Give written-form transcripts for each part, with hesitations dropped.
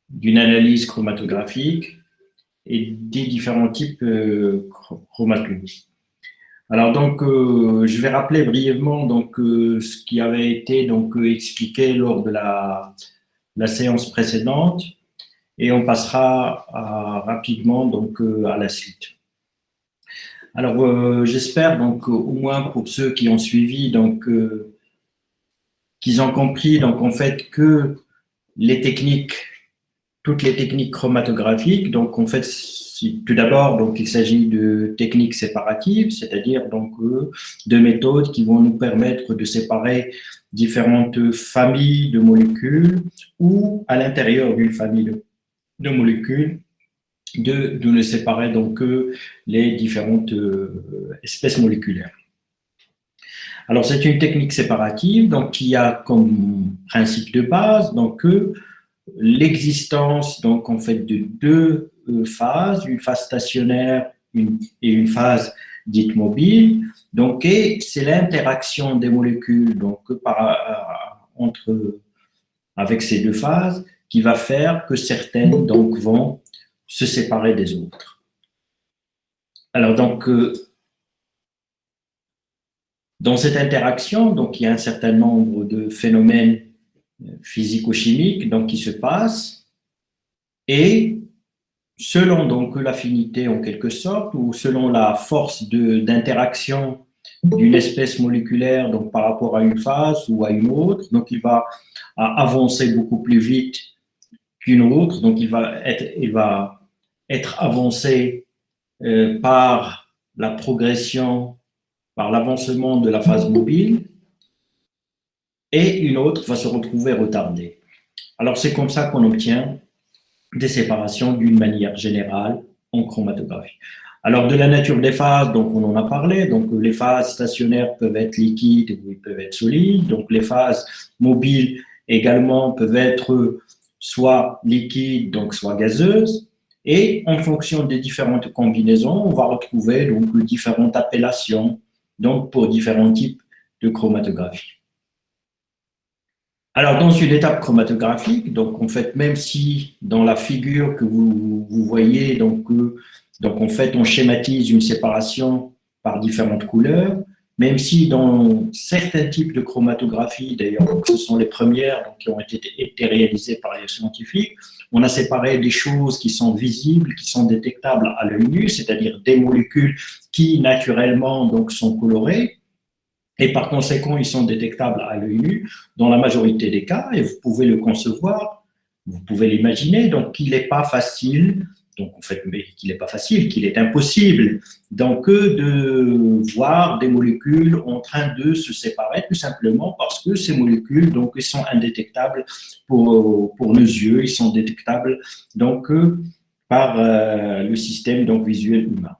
d'une analyse chromatographique et des différents types chromatologiques. Alors donc, je vais rappeler brièvement donc ce qui avait été donc expliqué lors de la séance précédente et on passera rapidement donc à la suite. Alors, j'espère donc au moins pour ceux qui ont suivi donc qu'ils ont compris donc en fait que les techniques, toutes les techniques chromatographiques, donc en fait tout d'abord donc il s'agit de techniques séparatives, c'est-à-dire donc de méthodes qui vont nous permettre de séparer différentes familles de molécules ou à l'intérieur d'une famille de molécules de ne séparer donc que les différentes espèces moléculaires. Alors, c'est une technique séparative donc, qui a comme principe de base donc, l'existence donc, en fait, de deux phases, une phase stationnaire et une phase dite mobile. Donc, et c'est l'interaction des molécules donc, avec ces deux phases qui va faire que certaines donc, vont se séparer des autres. Alors, donc, dans cette interaction, donc, il y a un certain nombre de phénomènes physico-chimiques donc, qui se passent et selon donc l'affinité en quelque sorte ou selon la force d'interaction d'une espèce moléculaire donc, par rapport à une phase ou à une autre, donc il va avancer beaucoup plus vite qu'une autre, donc il va être avancé par la progression, par l'avancement de la phase mobile, et une autre va se retrouver retardée. Alors c'est comme ça qu'on obtient des séparations d'une manière générale en chromatographie. Alors de la nature des phases, donc on en a parlé, donc les phases stationnaires peuvent être liquides ou ils peuvent être solides, donc les phases mobiles également peuvent être soit liquides, donc soit gazeuses, et en fonction des différentes combinaisons, on va retrouver donc différentes appellations donc pour différents types de chromatographie. Alors, dans une étape chromatographique, donc en fait, même si dans la figure que vous voyez, donc en fait, on schématise une séparation par différentes couleurs, même si dans certains types de chromatographie, d'ailleurs, ce sont les premières donc, qui ont été réalisées par les scientifiques, on a séparé des choses qui sont visibles, qui sont détectables à l'œil nu, c'est-à-dire des molécules qui naturellement donc, sont colorées, et par conséquent, ils sont détectables à l'œil nu dans la majorité des cas, et vous pouvez le concevoir, vous pouvez l'imaginer, donc qu'il n'est pas facile, donc en fait, qu'il n'est pas facile, qu'il est impossible, donc de voir des molécules en train de se séparer, tout simplement parce que ces molécules, donc, ils sont indétectables pour nos yeux, ils sont détectables donc par le système donc, visuel humain.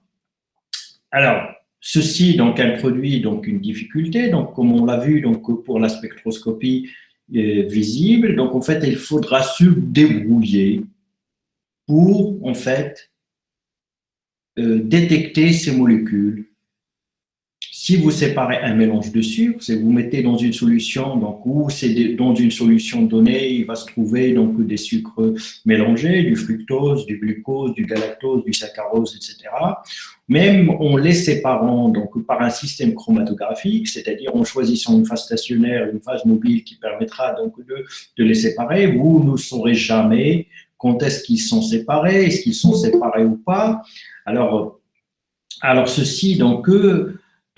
Alors, ceci donc introduit donc une difficulté, donc comme on l'a vu donc pour la spectroscopie visible, donc en fait il faudra se débrouiller pour en fait détecter ces molécules. Si vous séparez un mélange de sucre, si vous mettez dans une solution, donc où c'est dans une solution donnée, il va se trouver donc des sucres mélangés, du fructose, du glucose, du galactose, du saccharose, etc. Même en les séparant donc par un système chromatographique, c'est-à-dire en choisissant une phase stationnaire, une phase mobile qui permettra donc de les séparer, vous ne saurez jamais quand est-ce qu'ils sont séparés, est-ce qu'ils sont séparés ou pas. Alors ceci donc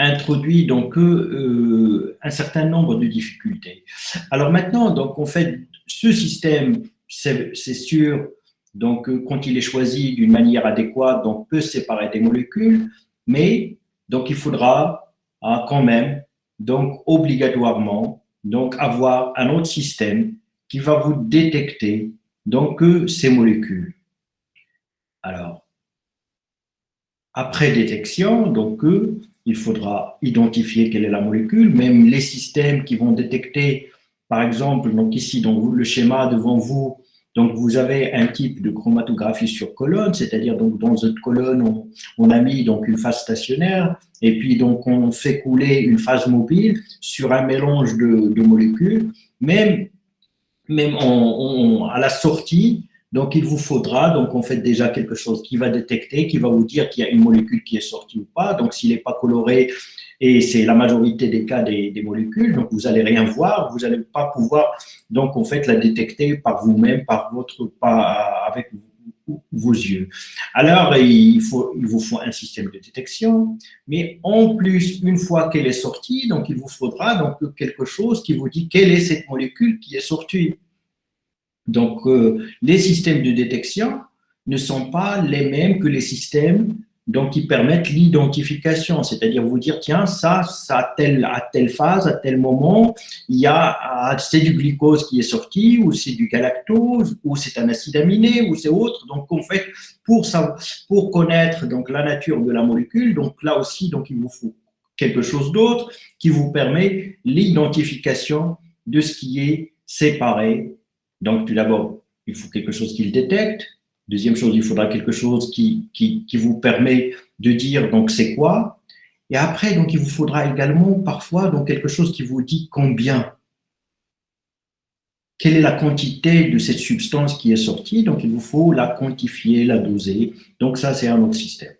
introduit donc un certain nombre de difficultés. Alors maintenant, donc en fait, ce système, c'est sûr, donc quand il est choisi d'une manière adéquate, donc peut séparer des molécules, mais donc il faudra quand même, donc obligatoirement, donc avoir un autre système qui va vous détecter donc ces molécules. Alors après détection, donc il faudra identifier quelle est la molécule, même les systèmes qui vont détecter, par exemple, donc ici, dans le schéma devant vous, donc vous avez un type de chromatographie sur colonne, c'est-à-dire donc dans cette colonne, on a mis donc une phase stationnaire, et puis donc on fait couler une phase mobile sur un mélange de molécules, même à la sortie, Donc, il vous faudra, donc, en fait, déjà quelque chose qui va détecter, qui va vous dire qu'il y a une molécule qui est sortie ou pas. Donc, s'il n'est pas coloré, et c'est la majorité des cas des molécules, donc vous n'allez rien voir, vous n'allez pas pouvoir, donc, en fait, la détecter par vous-même, avec vos yeux. Alors, il vous faut un système de détection, mais en plus, une fois qu'elle est sortie, donc, il vous faudra donc quelque chose qui vous dit quelle est cette molécule qui est sortie. Donc, les systèmes de détection ne sont pas les mêmes que les systèmes donc, qui permettent l'identification, c'est-à-dire vous dire, tiens, ça à telle phase, à tel moment, c'est du glucose qui est sorti, ou c'est du galactose, ou c'est un acide aminé, ou c'est autre. Donc, en fait, pour connaître donc, la nature de la molécule, donc là aussi, donc, il vous faut quelque chose d'autre qui vous permet l'identification de ce qui est séparé. Donc, tout d'abord, il faut quelque chose qui le détecte. Deuxième chose, il faudra quelque chose qui vous permet de dire donc c'est quoi. Et après, donc, il vous faudra également parfois donc, quelque chose qui vous dit combien. Quelle est la quantité de cette substance qui est sortie. Donc, il vous faut la quantifier, la doser. Donc, ça, c'est un autre système.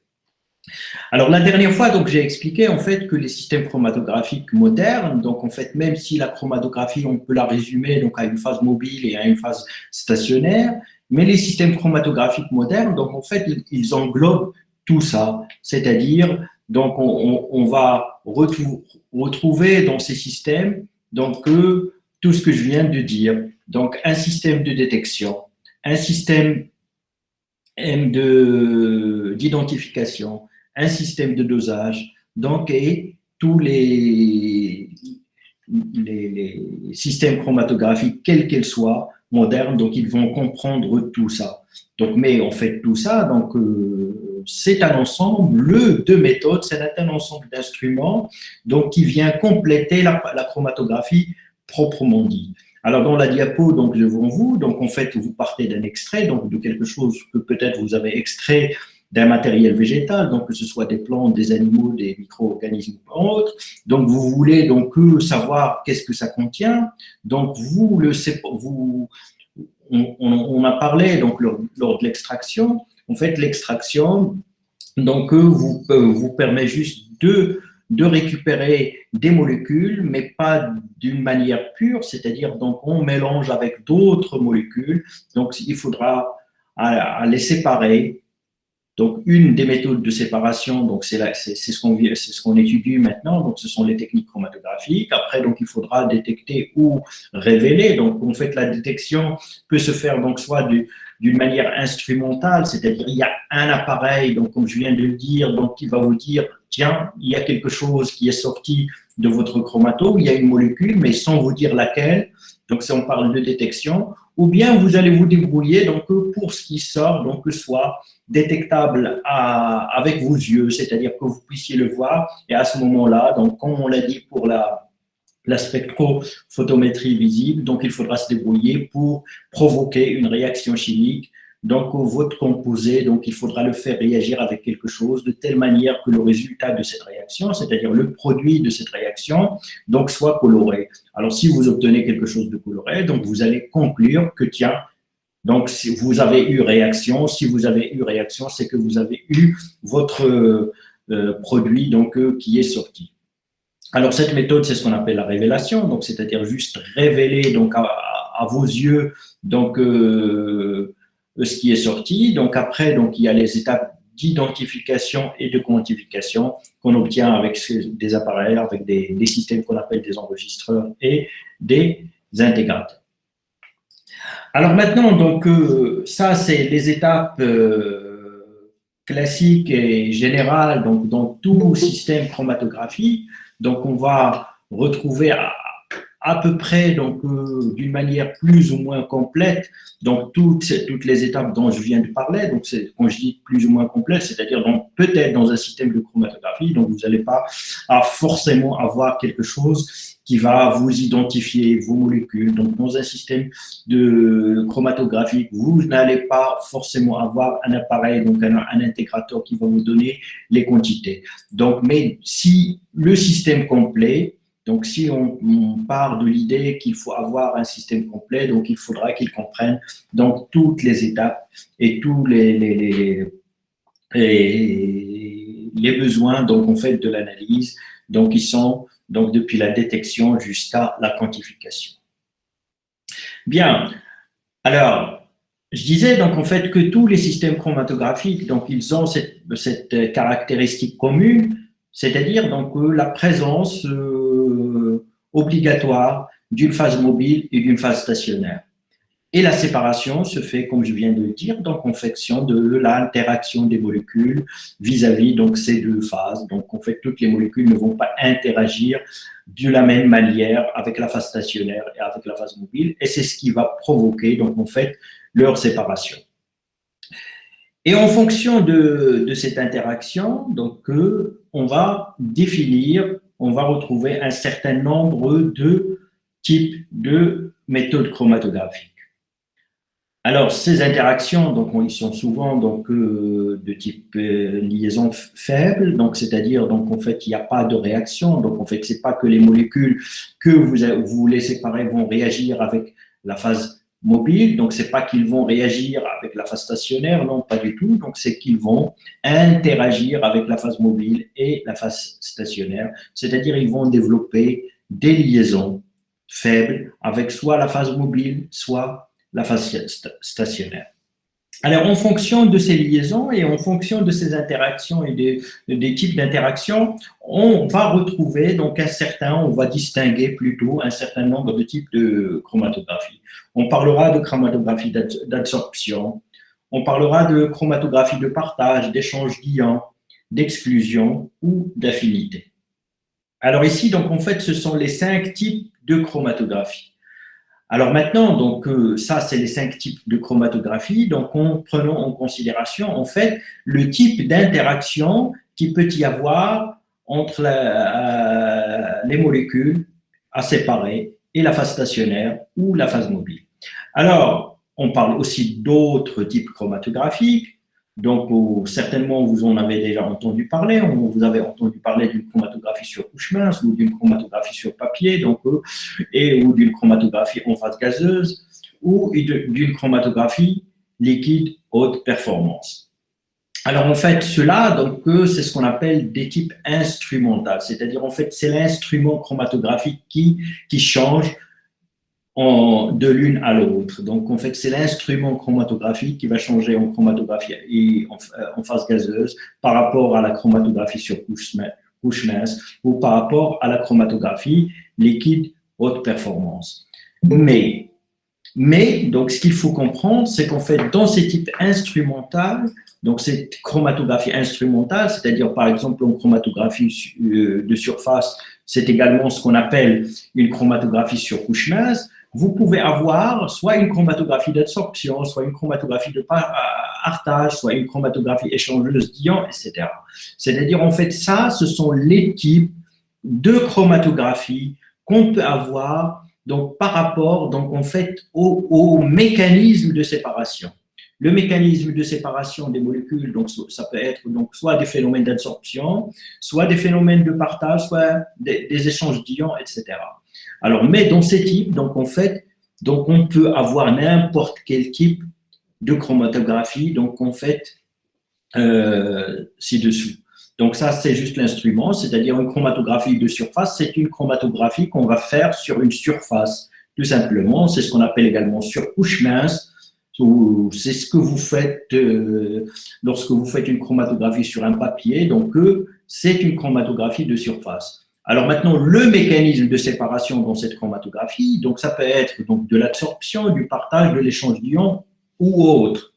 Alors, la dernière fois, donc, j'ai expliqué en fait que les systèmes chromatographiques modernes, donc en fait, même si la chromatographie, on peut la résumer donc à une phase mobile et à une phase stationnaire, mais les systèmes chromatographiques modernes, donc en fait, ils englobent tout ça. C'est-à-dire, donc, on va retrouver dans ces systèmes donc tout ce que je viens de dire. Donc, un système de détection, un système d'identification, un système de dosage, donc, et tous les systèmes chromatographiques, quels qu'ils soient, modernes, donc ils vont comprendre tout ça. Donc, mais en fait, tout ça, donc, c'est un ensemble de méthodes, c'est un ensemble d'instruments donc, qui vient compléter la chromatographie proprement dit. Alors, dans la diapo, donc, devant vous, donc, en fait, vous partez d'un extrait, donc, de quelque chose que peut-être vous avez extrait d'un matériel végétal, donc que ce soit des plantes, des animaux, des micro-organismes ou autres. Donc, vous voulez donc savoir qu'est-ce que ça contient. Donc, on a parlé donc lors de l'extraction. En fait, l'extraction donc vous permet juste de récupérer des molécules, mais pas d'une manière pure, c'est-à-dire donc on mélange avec d'autres molécules. Donc, il faudra les séparer. Donc, une des méthodes de séparation, donc c'est ce qu'on étudie maintenant. Donc, ce sont les techniques chromatographiques. Après, donc, il faudra détecter ou révéler. Donc, en fait, la détection peut se faire donc soit d'une manière instrumentale, c'est-à-dire il y a un appareil, donc comme je viens de le dire, donc qui va vous dire tiens, il y a quelque chose qui est sorti de votre chromato, il y a une molécule, mais sans vous dire laquelle. Donc, si on parle de détection, ou bien vous allez vous débrouiller donc pour ce qui sort, donc que soit détectable avec vos yeux, c'est-à-dire que vous puissiez le voir. Et à ce moment-là, donc comme on l'a dit pour la spectrophotométrie visible, donc il faudra se débrouiller pour provoquer une réaction chimique. Donc votre composé, donc il faudra le faire réagir avec quelque chose de telle manière que le résultat de cette réaction, c'est-à-dire le produit de cette réaction, donc soit coloré. Alors si vous obtenez quelque chose de coloré, donc vous allez conclure que tiens, donc si vous avez eu réaction, si vous avez eu réaction, c'est que vous avez eu votre produit donc qui est sorti. Alors cette méthode, c'est ce qu'on appelle la révélation, donc c'est-à-dire juste révéler donc à vos yeux donc ce qui est sorti. Donc après, donc il y a les étapes d'identification et de quantification qu'on obtient avec des appareils, avec des systèmes qu'on appelle des enregistreurs et des intégrateurs. Alors maintenant, donc ça c'est les étapes classiques et générales donc dans tout système chromatographique. Donc on va retrouver à peu près donc d'une manière plus ou moins complète donc toutes les étapes dont je viens de parler. Donc quand je dis plus ou moins complète, c'est-à-dire donc peut-être dans un système de chromatographie, donc vous n'allez pas forcément avoir quelque chose qui va vous identifier vos molécules. Donc dans un système de chromatographique, vous n'allez pas forcément avoir un appareil, donc un intégrateur qui va vous donner les quantités. Donc mais si le système complet, Donc, si on part de l'idée qu'il faut avoir un système complet, donc il faudra qu'il comprenne donc toutes les étapes et tous les besoins donc en fait de l'analyse. Donc, ils sont donc depuis la détection jusqu'à la quantification. Bien. Alors, je disais donc en fait que tous les systèmes chromatographiques, donc ils ont cette caractéristique commune, c'est-à-dire donc la présence obligatoire d'une phase mobile et d'une phase stationnaire. Et la séparation se fait, comme je viens de le dire, donc en fonction de l'interaction des molécules vis-à-vis donc ces deux phases. Donc en fait, toutes les molécules ne vont pas interagir de la même manière avec la phase stationnaire et avec la phase mobile, et c'est ce qui va provoquer donc en fait leur séparation. Et en fonction de cette interaction, donc on va définir, on va retrouver un certain nombre de types de méthodes chromatographiques. Alors, ces interactions, donc, ils sont souvent donc, de type liaison faible, donc c'est-à-dire donc en fait il n'y a pas de réaction, donc en fait c'est pas que les molécules que vous voulez séparer vont réagir avec la phase mobile, donc c'est pas qu'ils vont réagir avec la phase stationnaire, non pas du tout, donc c'est qu'ils vont interagir avec la phase mobile et la phase stationnaire, c'est-à-dire ils vont développer des liaisons faibles avec soit la phase mobile, soit la phase stationnaire. Alors, en fonction de ces liaisons et en fonction de ces interactions et des types d'interactions, on va retrouver donc on va distinguer plutôt un certain nombre de types de chromatographie. On parlera de chromatographie d'absorption, on parlera de chromatographie de partage, d'échange d'ions, d'exclusion ou d'affinité. Alors ici, donc en fait, ce sont les 5 types de chromatographie. Alors maintenant, donc ça, c'est les 5 types de chromatographie. Donc, prenons en considération en fait le type d'interaction qui peut y avoir entre les molécules à séparer et la phase stationnaire ou la phase mobile. Alors, on parle aussi d'autres types chromatographiques. Donc, certainement, vous en avez déjà entendu parler. Vous avez entendu parler d'une chromatographie sur couche mince ou d'une chromatographie sur papier, donc, ou d'une chromatographie en phase gazeuse ou d'une chromatographie liquide haute performance. Alors, en fait, cela, donc, c'est ce qu'on appelle des types instrumentaux, c'est-à-dire, en fait, c'est l'instrument chromatographique qui change de l'une à l'autre. Donc, en fait, c'est l'instrument chromatographique qui va changer en chromatographie et en phase gazeuse par rapport à la chromatographie sur couche mince ou par rapport à la chromatographie liquide haute performance. Mais donc, ce qu'il faut comprendre, c'est qu'en fait, dans ces types instrumentaux, donc cette chromatographie instrumentale, c'est-à-dire par exemple en chromatographie de surface, c'est également ce qu'on appelle une chromatographie sur couche mince. Vous pouvez avoir soit une chromatographie d'absorption, soit une chromatographie de partage, soit une chromatographie échangeuse d'ions, etc. C'est-à-dire, en fait, ça, ce sont les types de chromatographie qu'on peut avoir donc, par rapport donc, en fait, au mécanisme de séparation. Le mécanisme de séparation des molécules, donc, ça peut être donc, soit des phénomènes d'absorption, soit des phénomènes de partage, soit des échanges d'ions, etc. Alors, mais dans ces types, donc en fait, donc on peut avoir n'importe quel type de chromatographie, donc en fait, ci-dessous. Donc ça, c'est juste l'instrument, c'est-à-dire une chromatographie de surface, c'est une chromatographie qu'on va faire sur une surface, tout simplement. C'est ce qu'on appelle également surcouche mince, ou c'est ce que vous faites lorsque vous faites une chromatographie sur un papier, donc c'est une chromatographie de surface. Alors maintenant, le mécanisme de séparation dans cette chromatographie, donc ça peut être donc de l'absorption, du partage, de l'échange d'ions ou autre.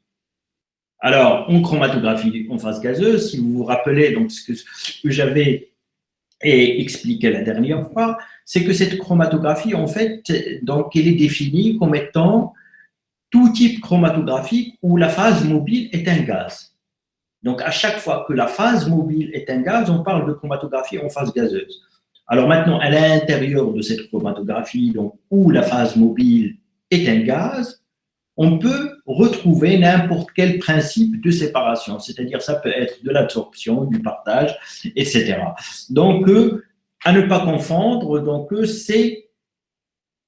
Alors, en chromatographie en phase gazeuse, si vous vous rappelez donc ce que j'avais expliqué la dernière fois, c'est que cette chromatographie, en fait, donc elle est définie comme étant tout type chromatographique où la phase mobile est un gaz. Donc, à chaque fois que la phase mobile est un gaz, on parle de chromatographie en phase gazeuse. Alors maintenant, à l'intérieur de cette chromatographie, donc, où la phase mobile est un gaz, on peut retrouver n'importe quel principe de séparation, c'est-à-dire ça peut être de l'absorption, du partage, etc. Donc, À ne pas confondre, donc, c'est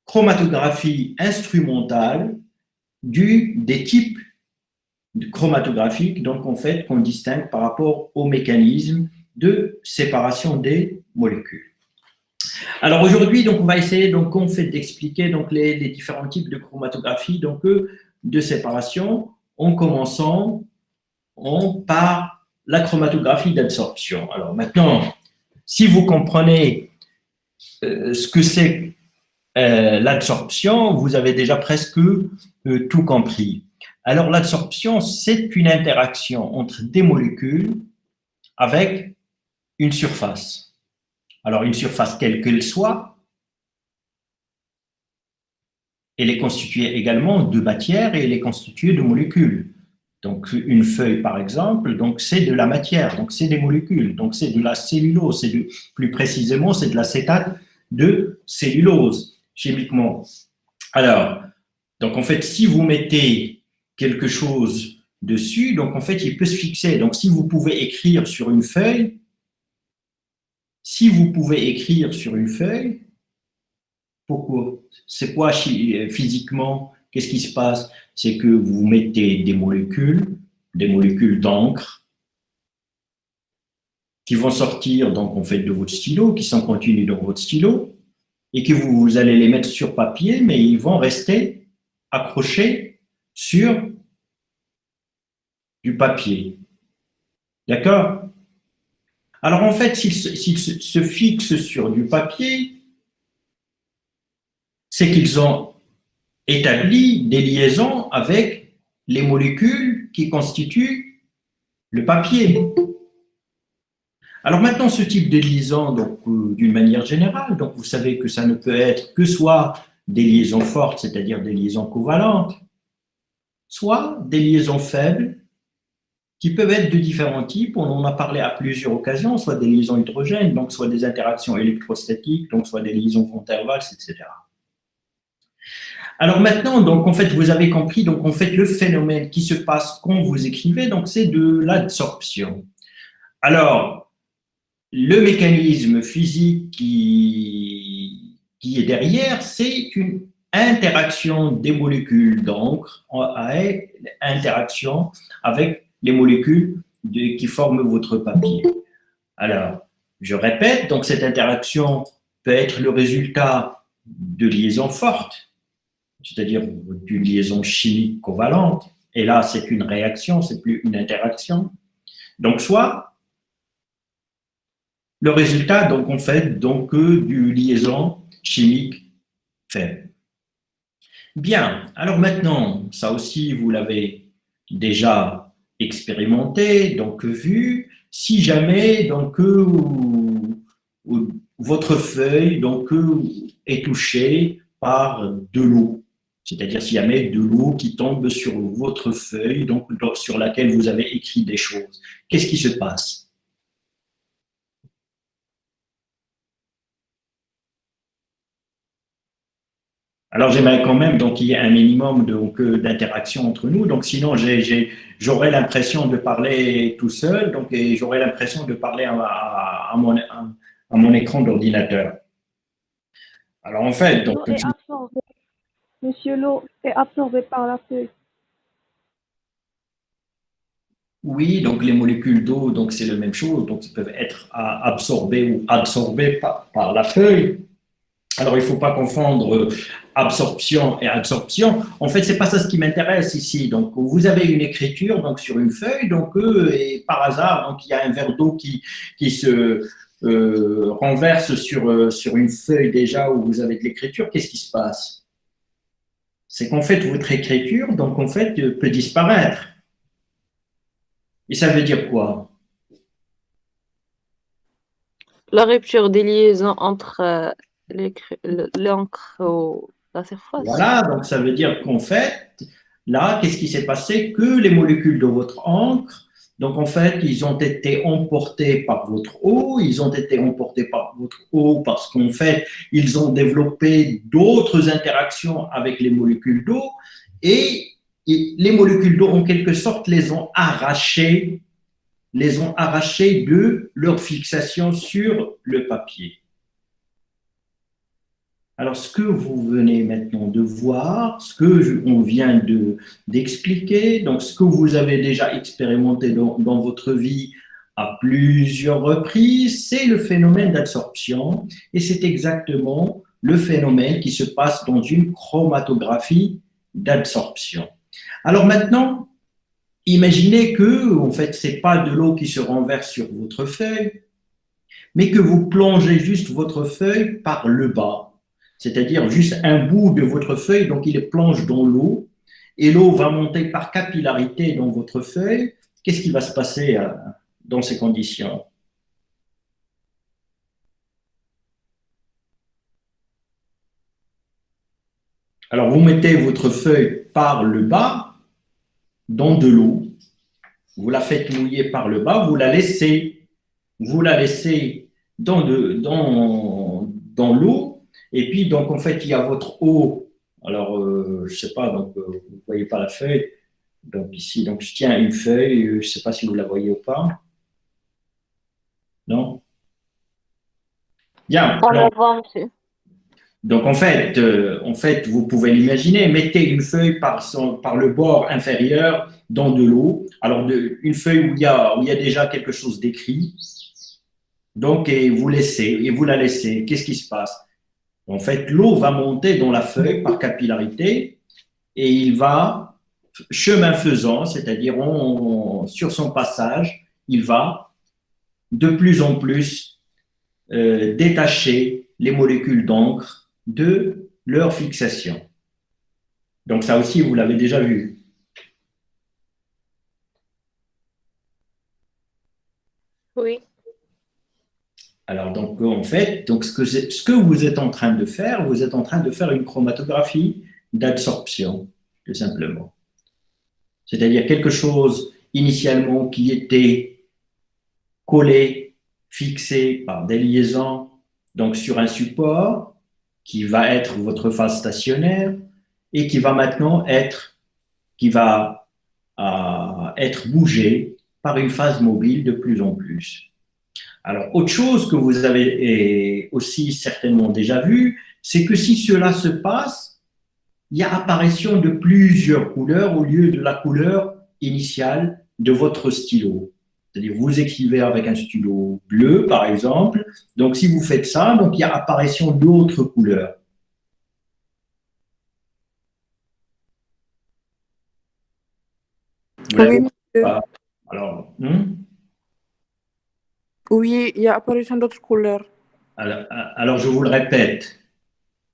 chromatographie instrumentale des types chromatographiques, donc en fait, qu'on distingue par rapport au mécanisme de séparation des molécules. Alors aujourd'hui, donc on va essayer donc en fait d'expliquer donc les différents types de chromatographie donc de séparation, en commençant par la chromatographie d'absorption. Alors maintenant, si vous comprenez ce que c'est l'absorption, vous avez déjà presque tout compris. Alors l'absorption, c'est une interaction entre des molécules avec une surface. Alors une surface quelle qu'elle soit, elle est constituée également de matière et elle est constituée de molécules. Donc une feuille par exemple, donc c'est de la matière, donc c'est des molécules, donc c'est de la cellulose, plus précisément c'est de l'acétate de cellulose chimiquement. Alors, donc en fait si vous mettez quelque chose dessus, donc en fait il peut se fixer. Donc si vous pouvez écrire sur une feuille, pourquoi? C'est quoi physiquement? Qu'est-ce qui se passe? C'est que vous mettez des molécules d'encre, qui vont sortir donc en fait de votre stylo, qui sont contenues dans votre stylo, et que vous allez les mettre sur papier, mais ils vont rester accrochés sur du papier. D'accord? Alors en fait, s'ils se fixent sur du papier, c'est qu'ils ont établi des liaisons avec les molécules qui constituent le papier. Alors maintenant, ce type de liaison, donc d'une manière générale, donc vous savez que ça ne peut être que soit des liaisons fortes, c'est-à-dire des liaisons covalentes, soit des liaisons faibles, qui peuvent être de différents types. On en a parlé à plusieurs occasions, soit des liaisons hydrogènes, donc soit des interactions électrostatiques, donc soit des liaisons von der Waals, etc. Alors maintenant, donc en fait, vous avez compris, donc en fait, le phénomène qui se passe quand vous écrivez, donc c'est de l'absorption. Alors, le mécanisme physique qui est derrière, c'est une interaction des molécules d'encre, interaction avec les molécules qui forment votre papier. Alors, je répète, donc cette interaction peut être le résultat de liaisons fortes, c'est-à-dire d'une liaison chimique covalente, et là c'est une réaction, c'est plus une interaction. Donc soit le résultat, donc en fait, donc du liaison chimique faible. Bien, alors maintenant, ça aussi vous l'avez déjà expérimenté, donc vu, si jamais donc votre feuille donc est touchée par de l'eau, c'est-à-dire s'il y a de l'eau qui tombe sur votre feuille, donc sur laquelle vous avez écrit des choses, qu'est-ce qui se passe? Alors j'aimerais quand même donc qu'il y ait un minimum d'interaction entre nous. Donc sinon j'aurais l'impression de parler tout seul, donc et j'aurais l'impression de parler à mon écran d'ordinateur. Alors en fait donc L'eau est absorbée, monsieur, l'eau est absorbée par la feuille. oui, donc les molécules d'eau, donc c'est la même chose, donc ils peuvent être absorbées ou absorbées par la feuille. Alors, il ne faut pas confondre absorption et absorption. En fait, c'est pas ça ce qui m'intéresse ici. Donc, vous avez une écriture donc sur une feuille, donc et par hasard, donc il y a un verre d'eau qui se renverse sur une feuille déjà où vous avez de l'écriture. Qu'est-ce qui se passe? C'est qu'en fait, votre écriture, donc en fait, peut disparaître. Et ça veut dire quoi? La rupture des liaisons entre l'encre et la surface. Voilà, donc ça veut dire qu'en fait, là, qu'est-ce qui s'est passé? Que les molécules de votre encre, donc en fait, ils ont été emportés par votre eau, ils ont été emportés par votre eau parce qu'en fait, ils ont développé d'autres interactions avec les molécules d'eau et les molécules d'eau, en quelque sorte, les ont arrachées de leur fixation sur le papier. Alors, ce que vous venez maintenant de voir, ce que on vient d'expliquer, donc ce que vous avez déjà expérimenté dans votre vie à plusieurs reprises, c'est le phénomène d'absorption et c'est exactement le phénomène qui se passe dans une chromatographie d'absorption. Alors maintenant, imaginez que, en fait, c'est pas de l'eau qui se renverse sur votre feuille, mais que vous plongez juste votre feuille par le bas, c'est-à-dire juste un bout de votre feuille, donc il plonge dans l'eau, et l'eau va monter par capillarité dans votre feuille. Qu'est-ce qui va se passer dans ces conditions? Alors, vous mettez votre feuille par le bas dans de l'eau, vous la faites mouiller par le bas, vous la laissez dans l'eau, et puis donc en fait il y a votre eau. Alors je sais pas, donc vous voyez pas la feuille. Donc ici, donc je tiens une feuille, je sais pas si vous la voyez ou pas. Non? Bien. On la voit, monsieur. Donc en fait, vous pouvez l'imaginer, mettez une feuille par le bord inférieur dans de l'eau. Alors une feuille où il y a déjà quelque chose d'écrit. Donc et vous la laissez. Qu'est-ce qui se passe? En fait, l'eau va monter dans la feuille par capillarité et il va, chemin faisant, c'est-à-dire sur son passage, il va de plus en plus détacher les molécules d'encre de leur fixation. Donc ça aussi, vous l'avez déjà vu. Oui. Alors donc en fait, donc ce que vous êtes en train de faire, vous êtes en train de faire une chromatographie d'absorption, tout simplement. C'est-à-dire quelque chose initialement qui était collé, fixé par des liaisons, donc sur un support qui va être votre phase stationnaire et qui va maintenant être bougé par une phase mobile de plus en plus. Alors, autre chose que vous avez aussi certainement déjà vu, c'est que si cela se passe, il y a apparition de plusieurs couleurs au lieu de la couleur initiale de votre stylo. C'est-à-dire, vous écrivez avec un stylo bleu, par exemple. Donc, si vous faites ça, donc il y a apparition d'autres couleurs. Oui, monsieur. Alors, Oui, il y a apparition d'autres couleurs. alors, je vous le répète,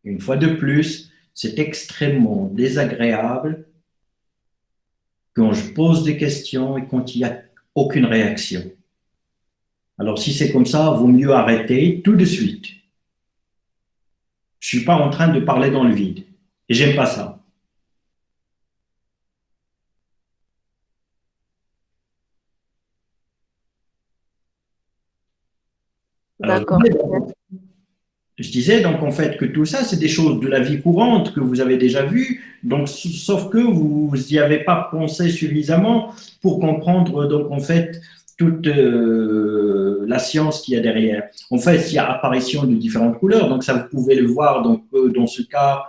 une fois de plus, c'est extrêmement désagréable quand je pose des questions et quand il n'y a aucune réaction. Alors, si c'est comme ça, il vaut mieux arrêter tout de suite. Je ne suis pas en train de parler dans le vide. Et j'aime pas ça. D'accord. Je disais donc en fait que tout ça, c'est des choses de la vie courante que vous avez déjà vues, donc sauf que vous n'y avez pas pensé suffisamment pour comprendre donc en fait toute la science qu'il y a derrière. En fait, il y a apparition de différentes couleurs, donc ça vous pouvez le voir donc dans ce cas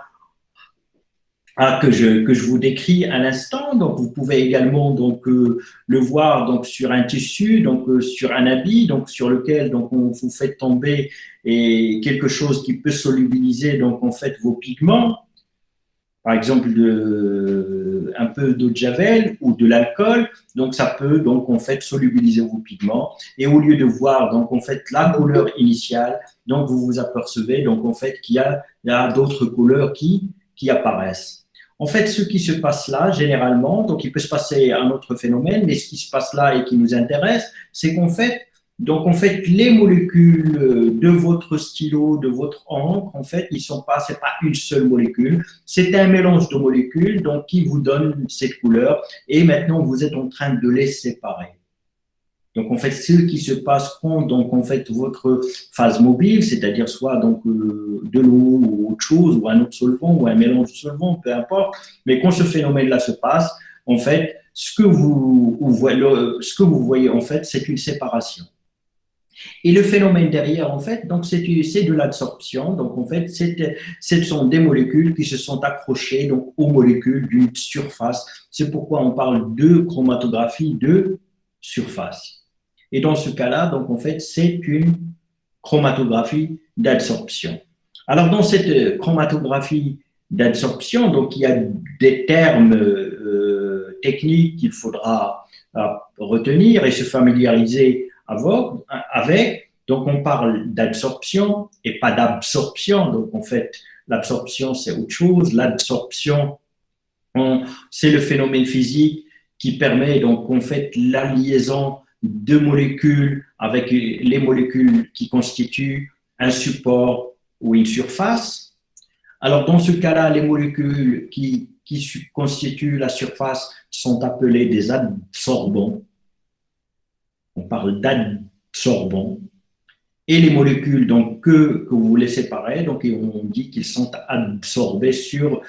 que je vous décris à l'instant. Donc, vous pouvez également donc le voir donc sur un tissu, donc sur un habit, donc sur lequel donc on vous fait tomber et quelque chose qui peut solubiliser donc en fait vos pigments. Par exemple, un peu d'eau de javel ou de l'alcool, donc ça peut donc en fait solubiliser vos pigments. Et au lieu de voir donc en fait la couleur initiale, donc vous vous apercevez donc en fait qu'il y a d'autres couleurs qui apparaissent. En fait, ce qui se passe là, généralement, donc il peut se passer un autre phénomène, mais ce qui se passe là et qui nous intéresse, c'est qu'en fait, donc en fait, les molécules de votre stylo, de votre encre, en fait, c'est pas une seule molécule, c'est un mélange de molécules donc qui vous donne cette couleur. Et maintenant, vous êtes en train de les séparer. Donc, en fait, ce qui se passe quand, donc, en fait, votre phase mobile, c'est-à-dire soit donc de l'eau ou autre chose, ou un autre solvant, ou un mélange de solvants, peu importe, mais quand ce phénomène-là se passe, en fait, ce que vous voyez, en fait, c'est une séparation. Et le phénomène derrière, en fait, donc c'est de l'absorption. Donc, en fait, ce sont des molécules qui se sont accrochées donc, aux molécules d'une surface. C'est pourquoi on parle de chromatographie de surface. Et dans ce cas-là, donc, en fait, c'est une chromatographie d'absorption. Alors, dans cette chromatographie d'absorption, donc, il y a des termes techniques qu'il faudra retenir et se familiariser avec. Donc, on parle d'absorption et pas d'absorption. Donc, en fait, l'absorption, c'est autre chose. L'absorption, c'est le phénomène physique qui permet, donc, en fait, la liaison de molécules avec les molécules qui constituent un support ou une surface. Alors, dans ce cas-là, les molécules qui constituent la surface sont appelées des adsorbants. On parle d'adsorbants. Et les molécules donc, que vous voulez séparer, donc on dit qu'ils sont absorbés sur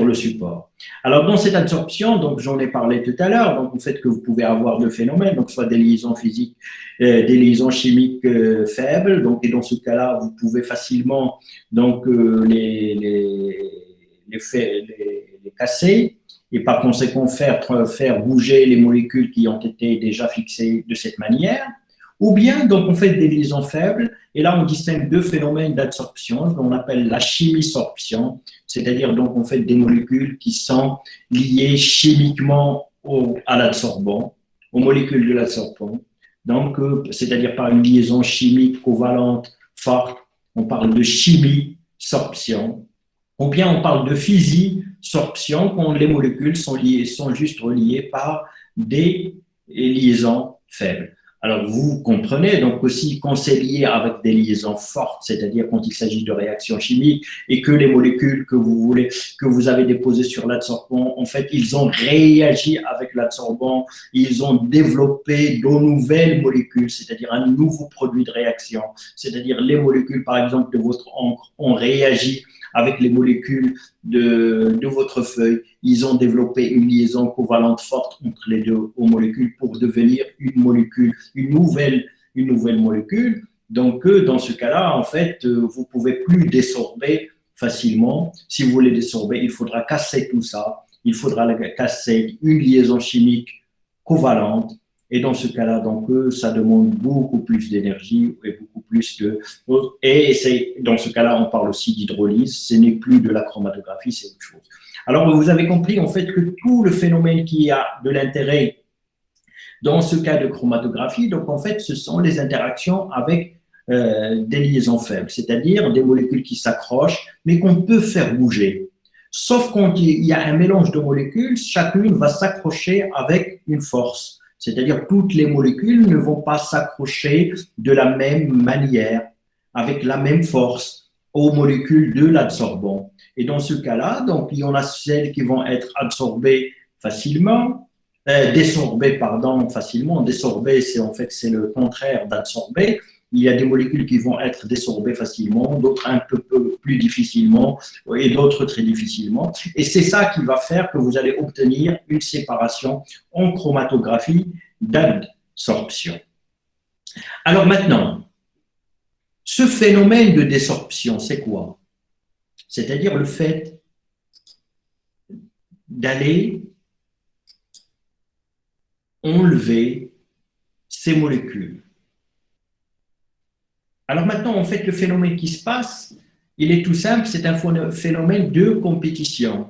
le support. Alors, dans cette absorption, donc j'en ai parlé tout à l'heure, donc le fait que vous pouvez avoir deux phénomènes, donc soit des liaisons physiques, des liaisons chimiques faibles, donc, et dans ce cas-là, vous pouvez facilement donc, les casser et par conséquent faire bouger les molécules qui ont été déjà fixées de cette manière. Ou bien, donc, on fait des liaisons faibles, et là, on distingue deux phénomènes d'adsorption, qu'on appelle la chimisorption, c'est-à-dire, donc, on fait des molécules qui sont liées chimiquement à l'adsorbant, aux molécules de l'adsorbant. Donc, c'est-à-dire par une liaison chimique covalente forte, on parle de chimisorption. Ou bien, on parle de physisorption, quand les molécules sont juste reliées par des liaisons faibles. Alors, vous comprenez donc aussi quand c'est lié avec des liaisons fortes, c'est-à-dire quand il s'agit de réactions chimiques et que les molécules que vous avez déposées sur l'adsorbant, en fait, ils ont réagi avec l'adsorbant, ils ont développé de nouvelles molécules, c'est-à-dire un nouveau produit de réaction, c'est-à-dire les molécules, par exemple, de votre encre ont réagi avec les molécules de votre feuille. Ils ont développé une liaison covalente forte entre les deux molécules pour devenir une nouvelle molécule. Donc, dans ce cas-là, en fait, vous ne pouvez plus désorber facilement. Si vous voulez désorber, il faudra casser tout ça. Il faudra casser une liaison chimique covalente. Et dans ce cas-là, donc, ça demande beaucoup plus d'énergie et beaucoup plus de... Et dans ce cas-là, on parle aussi d'hydrolyse. Ce n'est plus de la chromatographie, c'est autre chose. Alors, vous avez compris, en fait, que tout le phénomène qui a de l'intérêt dans ce cas de chromatographie, donc, en fait, ce sont les interactions avec des liaisons faibles, c'est-à-dire des molécules qui s'accrochent, mais qu'on peut faire bouger. Sauf quand il y a un mélange de molécules, chacune va s'accrocher avec une force. C'est-à-dire toutes les molécules ne vont pas s'accrocher de la même manière, avec la même force aux molécules de l'adsorbant. Et dans ce cas-là, donc, il y en a celles qui vont être absorbées facilement, facilement. Désorber, c'est le contraire d'absorber. Il y a des molécules qui vont être désorbées facilement, d'autres un peu plus difficilement et d'autres très difficilement. Et c'est ça qui va faire que vous allez obtenir une séparation en chromatographie d'adsorption. Alors maintenant, ce phénomène de désorption, c'est quoi? C'est-à-dire le fait d'aller enlever ces molécules. Alors maintenant, en fait, le phénomène qui se passe, il est tout simple, c'est un phénomène de compétition.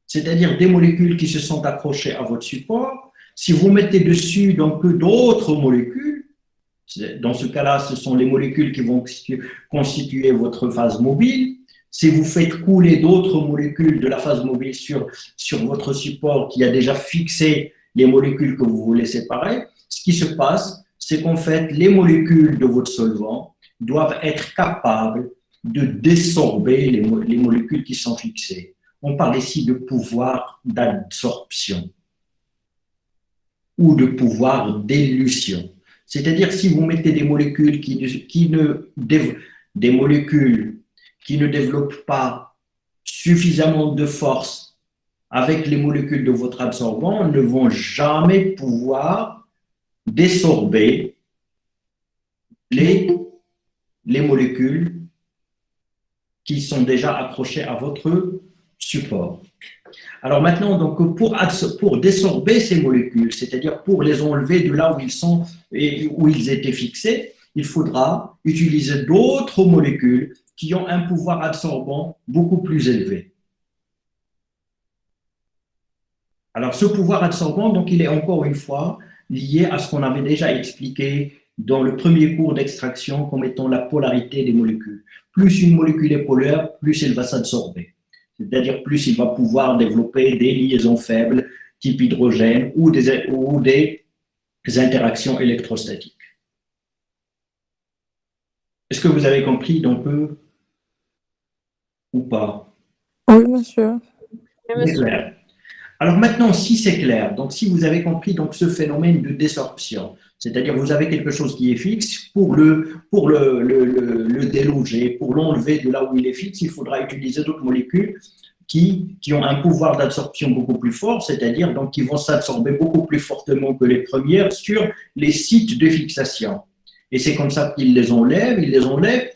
C'est-à-dire des molécules qui se sont accrochées à votre support. Si vous mettez dessus donc d'autres molécules, dans ce cas-là, ce sont les molécules qui vont constituer votre phase mobile. Si vous faites couler d'autres molécules de la phase mobile sur votre support qui a déjà fixé les molécules que vous voulez séparer, ce qui se passe, c'est qu'en fait, les molécules de votre solvant doivent être capables de désorber les molécules qui sont fixées. On parle ici de pouvoir d'absorption ou de pouvoir d'élution. C'est-à-dire, si vous mettez des molécules qui ne développent pas suffisamment de force avec les molécules de votre absorbant, ne vont jamais pouvoir désorber les, les molécules qui sont déjà accrochées à votre support. Alors maintenant, donc, pour désorber ces molécules, c'est-à-dire pour les enlever de là où ils sont et où ils étaient fixés, il faudra utiliser d'autres molécules qui ont un pouvoir absorbant beaucoup plus élevé. Alors ce pouvoir absorbant, donc, il est encore une fois lié à ce qu'on avait déjà expliqué dans le premier cours d'extraction comme étant la polarité des molécules. Plus une molécule est polaire, plus elle va s'absorber. C'est-à-dire plus il va pouvoir développer des liaisons faibles type hydrogène ou des interactions électrostatiques. Est-ce que vous avez compris donc ou pas? Oui, monsieur. Oui, monsieur. Clair. Alors maintenant, si c'est clair, donc si vous avez compris donc ce phénomène de désorption, c'est-à-dire vous avez quelque chose qui est fixe, pour le déloger, pour l'enlever de là où il est fixe, il faudra utiliser d'autres molécules qui ont un pouvoir d'absorption beaucoup plus fort, c'est-à-dire donc qui vont s'absorber beaucoup plus fortement que les premières sur les sites de fixation. Et c'est comme ça qu'ils les enlèvent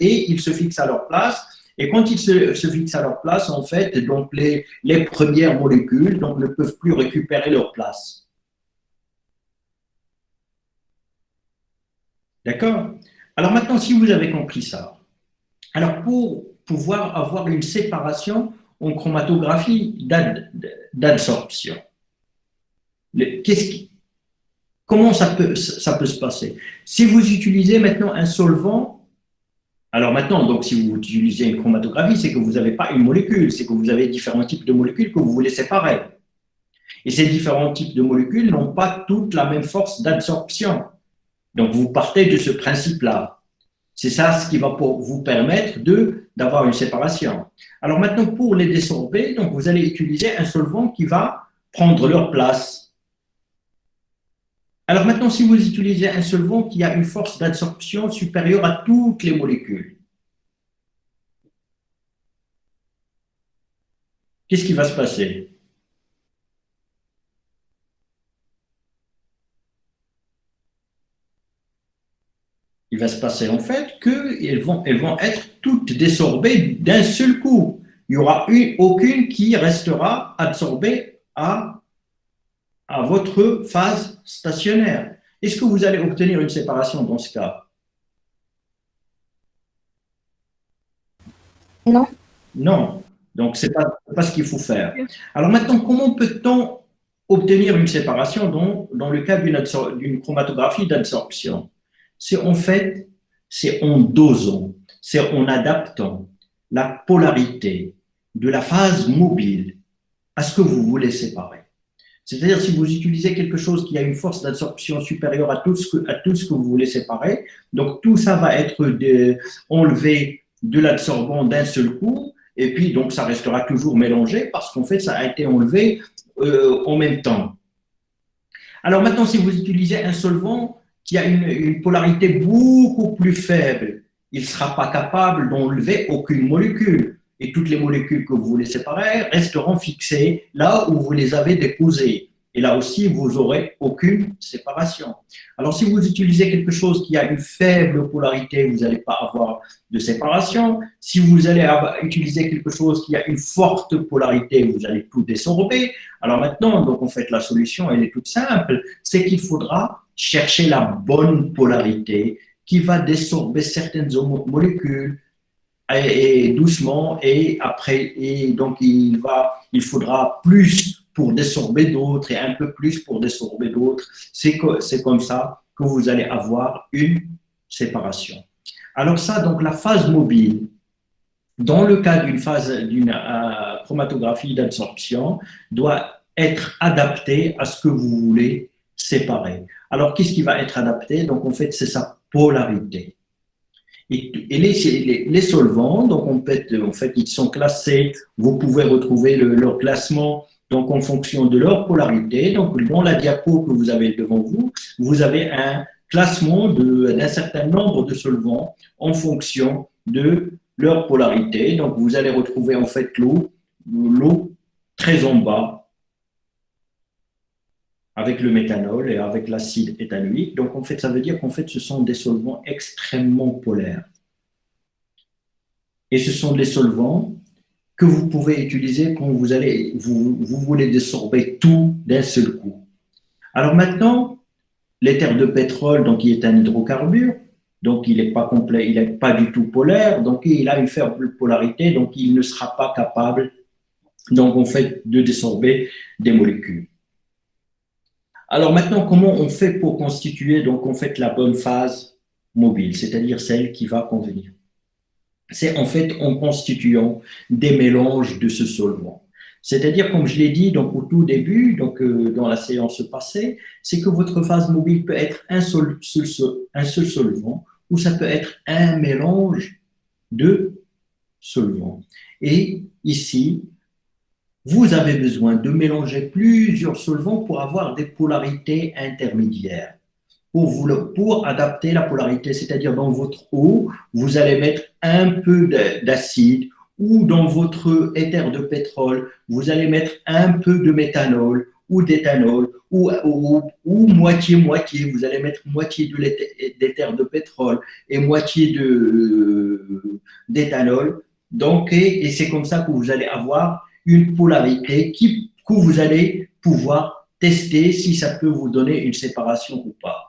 et ils se fixent à leur place. Et quand ils se fixent à leur place, en fait, donc les premières molécules donc, ne peuvent plus récupérer leur place. D'accord? Alors maintenant, si vous avez compris ça, alors pour pouvoir avoir une séparation en chromatographie d'absorption, comment ça peut se passer? Si vous utilisez maintenant un solvant, alors maintenant, donc, si vous utilisez une chromatographie, c'est que vous n'avez pas une molécule, c'est que vous avez différents types de molécules que vous voulez séparer. Et ces différents types de molécules n'ont pas toutes la même force d'absorption. Donc, vous partez de ce principe-là. C'est ça ce qui va vous permettre d'avoir une séparation. Alors maintenant, pour les désorber, donc, vous allez utiliser un solvant qui va prendre leur place. Alors maintenant, si vous utilisez un solvant qui a une force d'absorption supérieure à toutes les molécules, qu'est-ce qui va se passer? Il va se passer en fait qu'elles vont être toutes désorbées d'un seul coup. Il n'y aura aucune qui restera absorbée à votre phase stationnaire. Est-ce que vous allez obtenir une séparation dans ce cas? Non. Non. Donc, ce n'est pas ce qu'il faut faire. Alors maintenant, comment peut-on obtenir une séparation dans le cas d'une chromatographie d'absorption? C'est en dosant, c'est en adaptant la polarité de la phase mobile à ce que vous voulez séparer. C'est-à-dire, si vous utilisez quelque chose qui a une force d'absorption supérieure à tout ce que vous voulez séparer, donc tout ça va être enlevé de l'absorbant d'un seul coup, et puis donc ça restera toujours mélangé parce qu'en fait, ça a été enlevé en même temps. Alors maintenant, si vous utilisez un solvant qui a une polarité beaucoup plus faible, il ne sera pas capable d'enlever aucune molécule. Et toutes les molécules que vous voulez séparer resteront fixées là où vous les avez déposées. Et là aussi, vous n'aurez aucune séparation. Alors, si vous utilisez quelque chose qui a une faible polarité, vous n'allez pas avoir de séparation. Si vous allez utiliser quelque chose qui a une forte polarité, vous allez tout désorber. Alors maintenant, donc, en fait, la solution, elle est toute simple. C'est qu'il faudra chercher la bonne polarité qui va désorber certaines molécules et doucement, et après, et donc il faudra plus pour désorber d'autres et un peu plus pour désorber d'autres. C'est comme ça que vous allez avoir une séparation. Alors ça, donc la phase mobile, dans le cas d'une chromatographie d'absorption, doit être adaptée à ce que vous voulez séparer. Alors qu'est-ce qui va être adapté? Donc en fait, c'est sa polarité. Et les solvants, donc en fait, ils sont classés. Vous pouvez retrouver leur classement donc en fonction de leur polarité. Donc dans la diapo que vous avez devant vous, vous avez un classement d'un certain nombre de solvants en fonction de leur polarité. Donc vous allez retrouver en fait l'eau très en bas. avec le méthanol et avec l'acide éthanoïque. Donc, en fait, ça veut dire qu'en fait, ce sont des solvants extrêmement polaires. Et ce sont des solvants que vous pouvez utiliser quand vous voulez désorber tout d'un seul coup. Alors maintenant, l'éther de pétrole, donc il est un hydrocarbure, donc il n'est pas complet, il n'est pas du tout polaire, donc il a une faible polarité, donc il ne sera pas capable, donc en fait, de désorber des molécules. Alors maintenant, comment on fait pour constituer donc en fait la bonne phase mobile, c'est-à-dire celle qui va convenir? C'est en fait en constituant des mélanges de ce solvant. C'est-à-dire, comme je l'ai dit donc au tout début, donc dans la séance passée, c'est que votre phase mobile peut être un seul solvant ou ça peut être un mélange de solvants. Et ici, vous avez besoin de mélanger plusieurs solvants pour avoir des polarités intermédiaires. Pour adapter la polarité, c'est-à-dire dans votre eau, vous allez mettre un peu d'acide, ou dans votre éther de pétrole, vous allez mettre un peu de méthanol ou d'éthanol, ou moitié-moitié, vous allez mettre moitié d'éther de pétrole et moitié d'éthanol. Donc, et c'est comme ça que vous allez avoir une polarité que vous allez pouvoir tester si ça peut vous donner une séparation ou pas.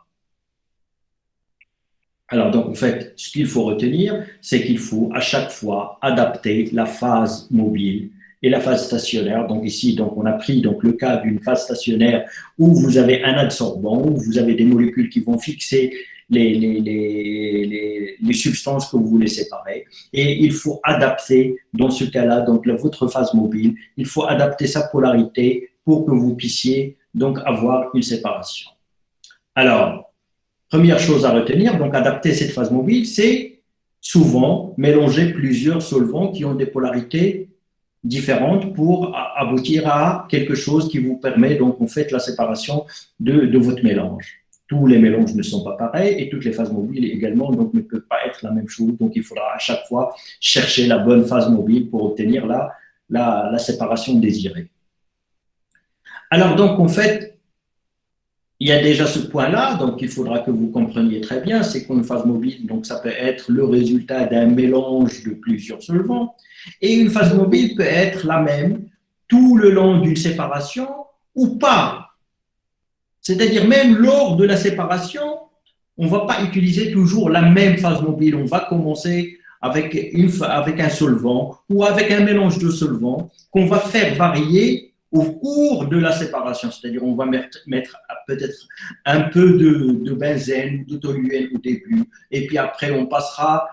Alors, donc, en fait, ce qu'il faut retenir, c'est qu'il faut à chaque fois adapter la phase mobile et la phase stationnaire. Donc, ici, donc, on a pris donc, le cas d'une phase stationnaire où vous avez un adsorbant, où vous avez des molécules qui vont fixer les substances que vous voulez séparer. Et il faut adapter, dans ce cas-là, donc, votre phase mobile, il faut adapter sa polarité pour que vous puissiez donc avoir une séparation. Alors, première chose à retenir, donc adapter cette phase mobile, c'est souvent mélanger plusieurs solvants qui ont des polarités différentes pour aboutir à quelque chose qui vous permet donc en fait la séparation de votre mélange. Tous les mélanges ne sont pas pareils et toutes les phases mobiles également donc ne peuvent pas être la même chose. Donc il faudra à chaque fois chercher la bonne phase mobile pour obtenir la séparation désirée. Alors donc en fait, il y a déjà ce point-là, donc il faudra que vous compreniez très bien, c'est qu'une phase mobile, donc ça peut être le résultat d'un mélange de plusieurs solvants, et une phase mobile peut être la même tout le long d'une séparation ou pas. C'est-à-dire même lors de la séparation, on ne va pas utiliser toujours la même phase mobile, on va commencer avec un solvant ou avec un mélange de solvants qu'on va faire varier au cours de la séparation, c'est-à-dire on va mettre peut-être un peu de benzène ou de toluène au début, et puis après on passera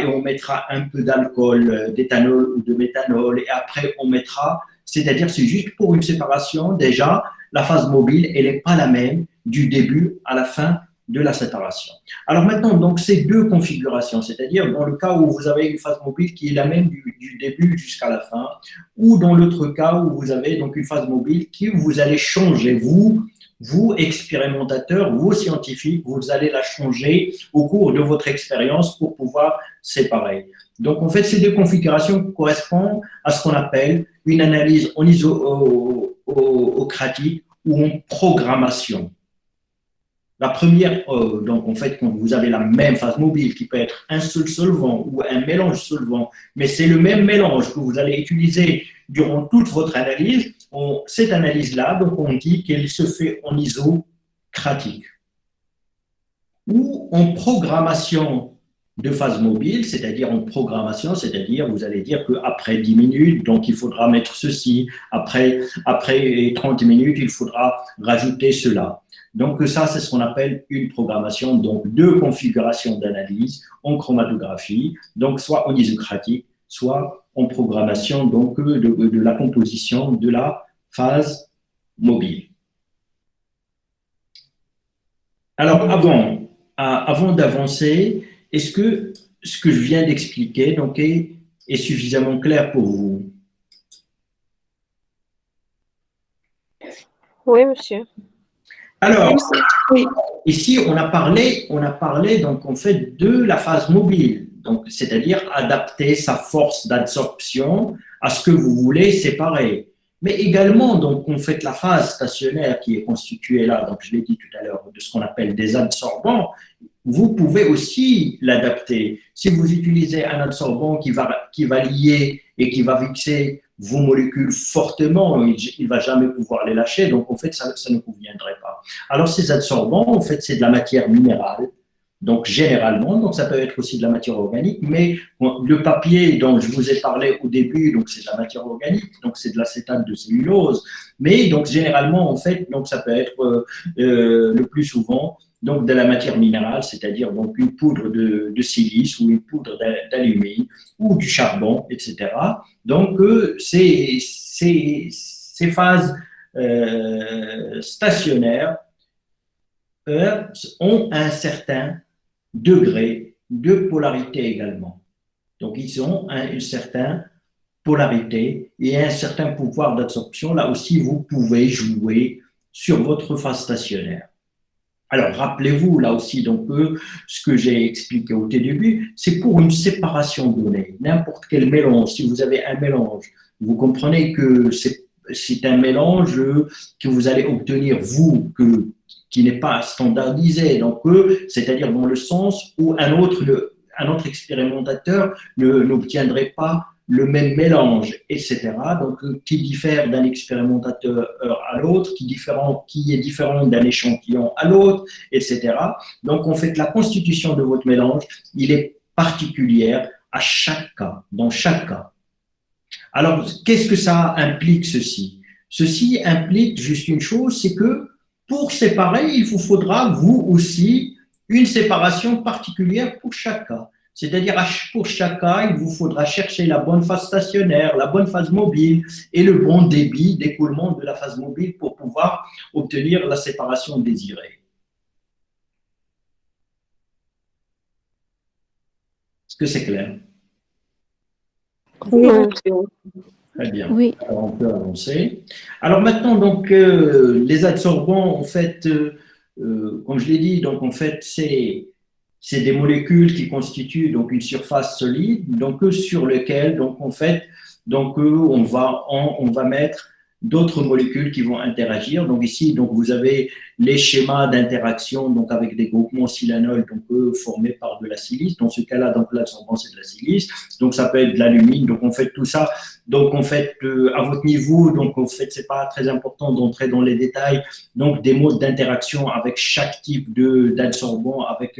et on mettra un peu d'alcool, d'éthanol ou de méthanol, et après on mettra, c'est-à-dire c'est juste pour une séparation, déjà la phase mobile, elle n'est pas la même du début à la fin de la séparation. Alors maintenant, donc ces deux configurations, c'est-à-dire dans le cas où vous avez une phase mobile qui est la même du début jusqu'à la fin, ou dans l'autre cas où vous avez donc une phase mobile qui vous allez changer, vous expérimentateurs, vous scientifiques, vous allez la changer au cours de votre expérience pour pouvoir séparer. Donc en fait, ces deux configurations correspondent à ce qu'on appelle une analyse en isocratique ou en programmation. La première, donc en fait, quand vous avez la même phase mobile qui peut être un seul solvant ou un mélange solvant, mais c'est le même mélange que vous allez utiliser durant toute votre analyse, cette analyse-là, donc on dit qu'elle se fait en isocratique. Ou en programmation de phase mobile, c'est-à-dire en programmation, c'est-à-dire vous allez dire qu'après 10 minutes, donc il faudra mettre ceci, après 30 minutes, il faudra rajouter cela. Donc ça, c'est ce qu'on appelle une programmation, donc deux configurations d'analyse en chromatographie, donc soit en isocratique, soit en programmation donc de la composition de la phase mobile. Alors avant d'avancer, est-ce que ce que je viens d'expliquer donc est suffisamment clair pour vous? Oui, monsieur. Alors, Oui. ici, on a parlé donc en fait de la phase mobile, donc c'est-à-dire adapter sa force d'absorption à ce que vous voulez séparer. Mais également, donc, on fait la phase stationnaire qui est constituée là, donc je l'ai dit tout à l'heure, de ce qu'on appelle des adsorbants. Vous pouvez aussi l'adapter. Si vous utilisez un adsorbant qui va lier et qui va fixer vos molécules fortement, il ne va jamais pouvoir les lâcher, donc en fait, ça ne conviendrait pas. Alors, ces adsorbants, en fait, c'est de la matière minérale. Donc, généralement, donc ça peut être aussi de la matière organique, mais le papier dont je vous ai parlé au début, donc c'est de la matière organique, donc c'est de l'acétate de cellulose, mais donc généralement, en fait, donc ça peut être le plus souvent donc de la matière minérale, c'est-à-dire donc une poudre de silice ou une poudre d'alumine ou du charbon, etc. Donc, ces phases stationnaires ont un certain degré de polarité également. Donc, ils ont une certaine polarité et un certain pouvoir d'absorption. Là aussi, vous pouvez jouer sur votre phase stationnaire. Alors, rappelez-vous, là aussi, donc, ce que j'ai expliqué au début, c'est pour une séparation donnée. N'importe quel mélange, si vous avez un mélange, vous comprenez que c'est un mélange que vous allez obtenir, vous, qui n'est pas standardisé, donc c'est-à-dire dans le sens où un autre expérimentateur n'obtiendrait pas le même mélange, etc. Donc, qui diffère d'un expérimentateur à l'autre, qui est différent d'un échantillon à l'autre, etc. Donc, en fait, la constitution de votre mélange, il est particulière à chaque cas, dans chaque cas. Alors, qu'est-ce que ça implique, ceci? Ceci implique juste une chose, c'est que pour séparer, il vous faudra, vous aussi, une séparation particulière pour chaque cas. C'est-à-dire, pour chaque cas, il vous faudra chercher la bonne phase stationnaire, la bonne phase mobile et le bon débit d'écoulement de la phase mobile pour pouvoir obtenir la séparation désirée. Est-ce que c'est clair? Oui. Très bien. Oui. Alors, on peut avancer. Alors maintenant, donc, les adsorbants, en fait, comme je l'ai dit, donc en fait, c'est des molécules qui constituent donc une surface solide, donc sur lequel, donc en fait, donc on va mettre d'autres molécules qui vont interagir. Donc ici, donc vous avez les schémas d'interaction donc avec des groupements silanol donc formés par de la silice. Dans ce cas-là, donc l'adsorbant c'est de la silice. Donc ça peut être de l'alumine. Donc on fait tout ça. Donc en fait à votre niveau, donc en fait c'est pas très important d'entrer dans les détails. Donc des modes d'interaction avec chaque type d'adsorbant, avec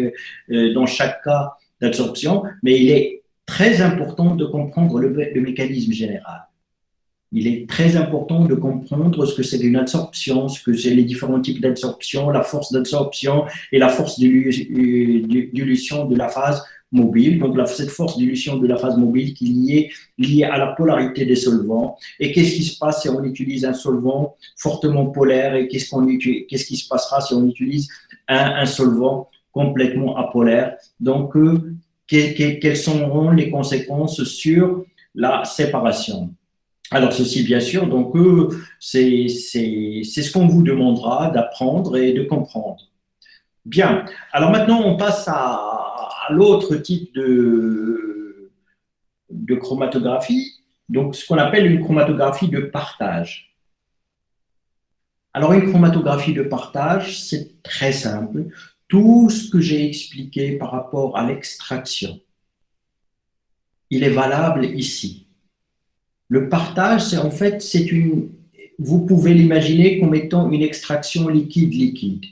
dans chaque cas d'absorption. Mais il est très important de comprendre le mécanisme général. Il est très important de comprendre ce que c'est qu'une adsorption, ce que c'est les différents types d'adsorption, la force d'adsorption et la force d'élution de la phase mobile. Donc, cette force d'élution de la phase mobile qui est liée à la polarité des solvants. Et qu'est-ce qui se passe si on utilise un solvant fortement polaire et qu'est-ce qui se passera si on utilise un solvant complètement apolaire. Donc, quelles seront les conséquences sur la séparation? Alors, ceci, bien sûr, donc, c'est ce qu'on vous demandera d'apprendre et de comprendre. Bien. Alors, maintenant, on passe à l'autre type de chromatographie, donc ce qu'on appelle une chromatographie de partage. Alors, une chromatographie de partage, c'est très simple. Tout ce que j'ai expliqué par rapport à l'extraction, il est valable ici. Le partage, c'est en fait, vous pouvez l'imaginer comme étant une extraction liquide-liquide.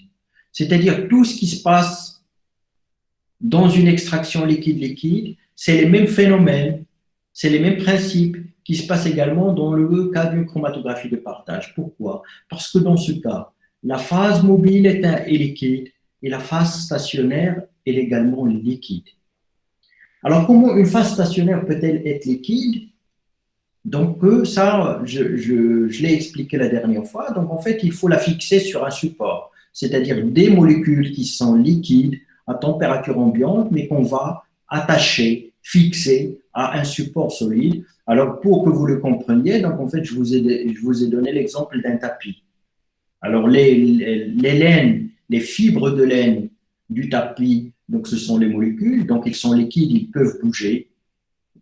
C'est-à-dire tout ce qui se passe dans une extraction liquide-liquide, c'est les mêmes phénomènes, c'est les mêmes principes qui se passent également dans le cas d'une chromatographie de partage. Pourquoi? Parce que dans ce cas, la phase mobile est liquide et la phase stationnaire est également liquide. Alors, comment une phase stationnaire peut-elle être liquide? Donc, ça, je l'ai expliqué la dernière fois. Donc, en fait, il faut la fixer sur un support, c'est-à-dire des molécules qui sont liquides à température ambiante, mais qu'on va attacher, fixer à un support solide. Alors, pour que vous le compreniez, donc, en fait, je vous ai donné l'exemple d'un tapis. Alors, les laines, les fibres de laine du tapis, donc, ce sont les molécules. Donc, ils sont liquides, ils peuvent bouger.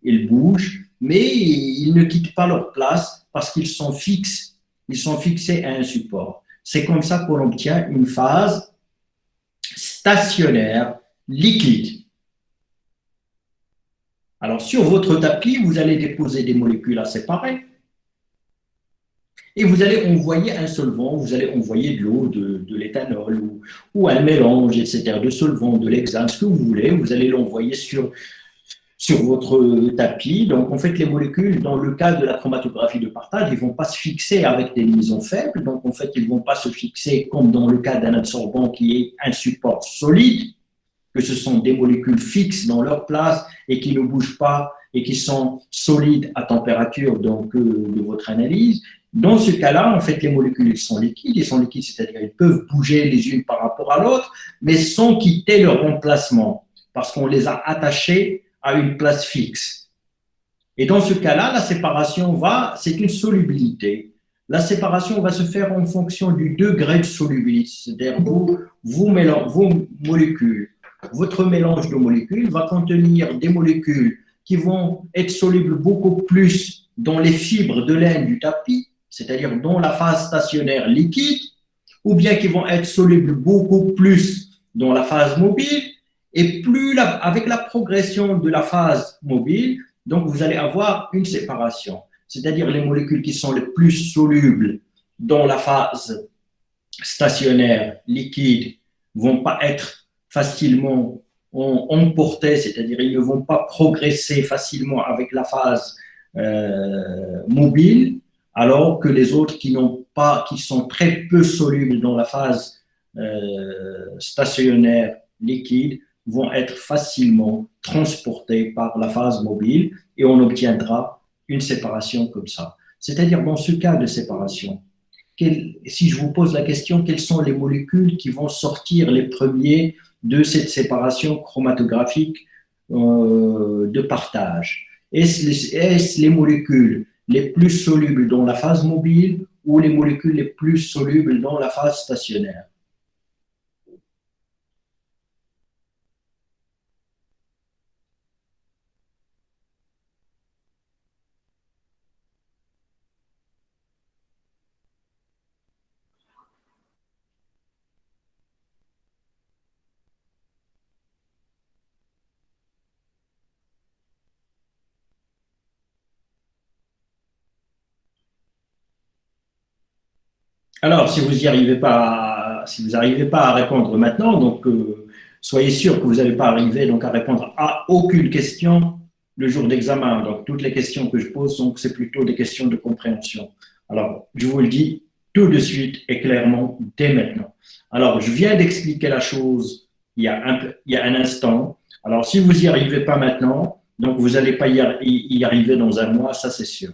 Ils bougent, mais ils ne quittent pas leur place parce qu'ils sont fixes, ils sont fixés à un support. C'est comme ça qu'on obtient une phase stationnaire liquide. Alors, sur votre tapis, vous allez déposer des molécules à séparer et vous allez envoyer un solvant, vous allez envoyer de l'eau, de l'éthanol ou un mélange, etc., de solvant, de l'hexane, ce que vous voulez, vous allez l'envoyer sur votre tapis. Donc, en fait, les molécules, dans le cas de la chromatographie de partage, ils ne vont pas se fixer avec des liaisons faibles. Donc, en fait, ils ne vont pas se fixer comme dans le cas d'un absorbant qui est un support solide, que ce sont des molécules fixes dans leur place et qui ne bougent pas et qui sont solides à température donc, de votre analyse. Dans ce cas-là, en fait, les molécules ils sont liquides, c'est-à-dire qu'ils peuvent bouger les unes par rapport à l'autre, mais sans quitter leur emplacement, parce qu'on les a attachées à une place fixe. Et dans ce cas-là, la séparation c'est une solubilité. La séparation va se faire en fonction du degré de solubilité, c'est-à-dire vos molécules. Votre mélange de molécules va contenir des molécules qui vont être solubles beaucoup plus dans les fibres de laine du tapis, c'est-à-dire dans la phase stationnaire liquide, ou bien qui vont être solubles beaucoup plus dans la phase mobile, et avec la progression de la phase mobile, donc vous allez avoir une séparation, c'est-à-dire les molécules qui sont les plus solubles dans la phase stationnaire liquide vont pas être facilement emportés, c'est-à-dire ils ne vont pas progresser facilement avec la phase mobile, alors que les autres qui sont très peu solubles dans la phase stationnaire liquide vont être facilement transportés par la phase mobile et on obtiendra une séparation comme ça. C'est-à-dire dans ce cas de séparation, si je vous pose la question, quelles sont les molécules qui vont sortir les premiers de cette séparation chromatographique de partage? Est-ce les molécules les plus solubles dans la phase mobile ou les molécules les plus solubles dans la phase stationnaire? Alors, si vous n'arrivez pas à répondre maintenant, donc soyez sûr que vous n'allez pas arriver donc à répondre à aucune question le jour d'examen. Donc, toutes les questions que je pose, donc c'est plutôt des questions de compréhension. Alors, je vous le dis tout de suite et clairement dès maintenant. Alors, je viens d'expliquer la chose il y a un instant. Alors, si vous n'y arrivez pas maintenant, donc vous n'allez pas y arriver dans un mois, ça c'est sûr.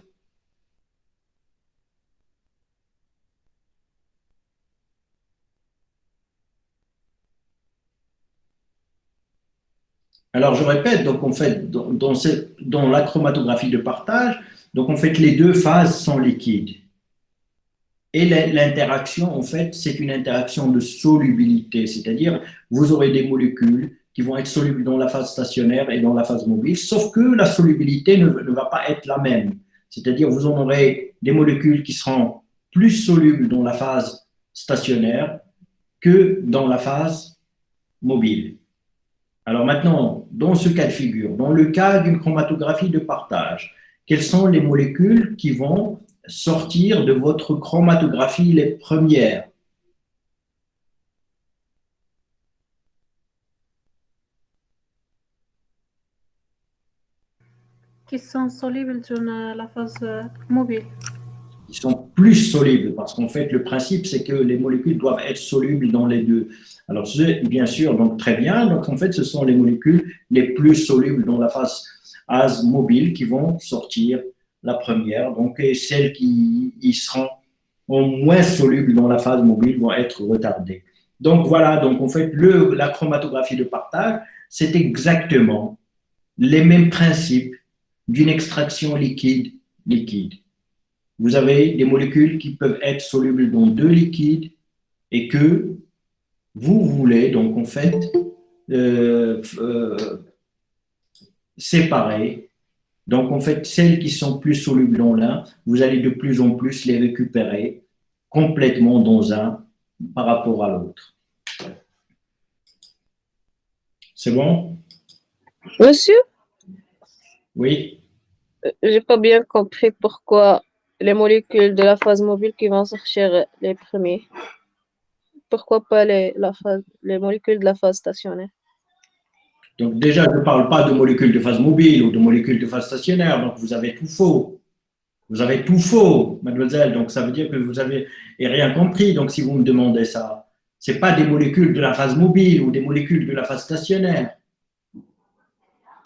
Alors, je répète, donc en fait, dans la chromatographie de partage, donc en fait, les deux phases sont liquides. Et l'interaction, en fait, c'est une interaction de solubilité, c'est-à-dire vous aurez des molécules qui vont être solubles dans la phase stationnaire et dans la phase mobile, sauf que la solubilité ne va pas être la même. C'est-à-dire vous en aurez des molécules qui seront plus solubles dans la phase stationnaire que dans la phase mobile. Alors maintenant, dans ce cas de figure, dans le cas d'une chromatographie de partage, quelles sont les molécules qui vont sortir de votre chromatographie les premières? Qui sont solubles dans la phase mobile. Ils sont plus solubles parce qu'en fait, le principe, c'est que les molécules doivent être solubles dans les deux. Alors, bien sûr, donc très bien. Donc, en fait, ce sont les molécules les plus solubles dans la phase mobile qui vont sortir la première. Donc, et celles qui y seront au moins solubles dans la phase mobile vont être retardées. Donc, voilà. Donc, en fait, la chromatographie de partage, c'est exactement les mêmes principes d'une extraction liquide-liquide. Vous avez des molécules qui peuvent être solubles dans deux liquides et que vous voulez donc en fait séparer Donc, en fait, celles qui sont plus solubles dans l'un, vous allez de plus en plus les récupérer complètement dans un par rapport à l'autre. C'est bon? Monsieur, Oui. j'ai pas bien compris pourquoi les molécules de la phase mobile qui vont sortir les premiers. Pourquoi pas les molécules de la phase stationnaire? Donc, déjà, je ne parle pas de molécules de phase mobile ou de molécules de phase stationnaire. Donc, vous avez tout faux. Vous avez tout faux, mademoiselle. Donc, ça veut dire que vous avez rien compris. Donc, si vous me demandez ça, ce n'est pas des molécules de la phase mobile ou des molécules de la phase stationnaire.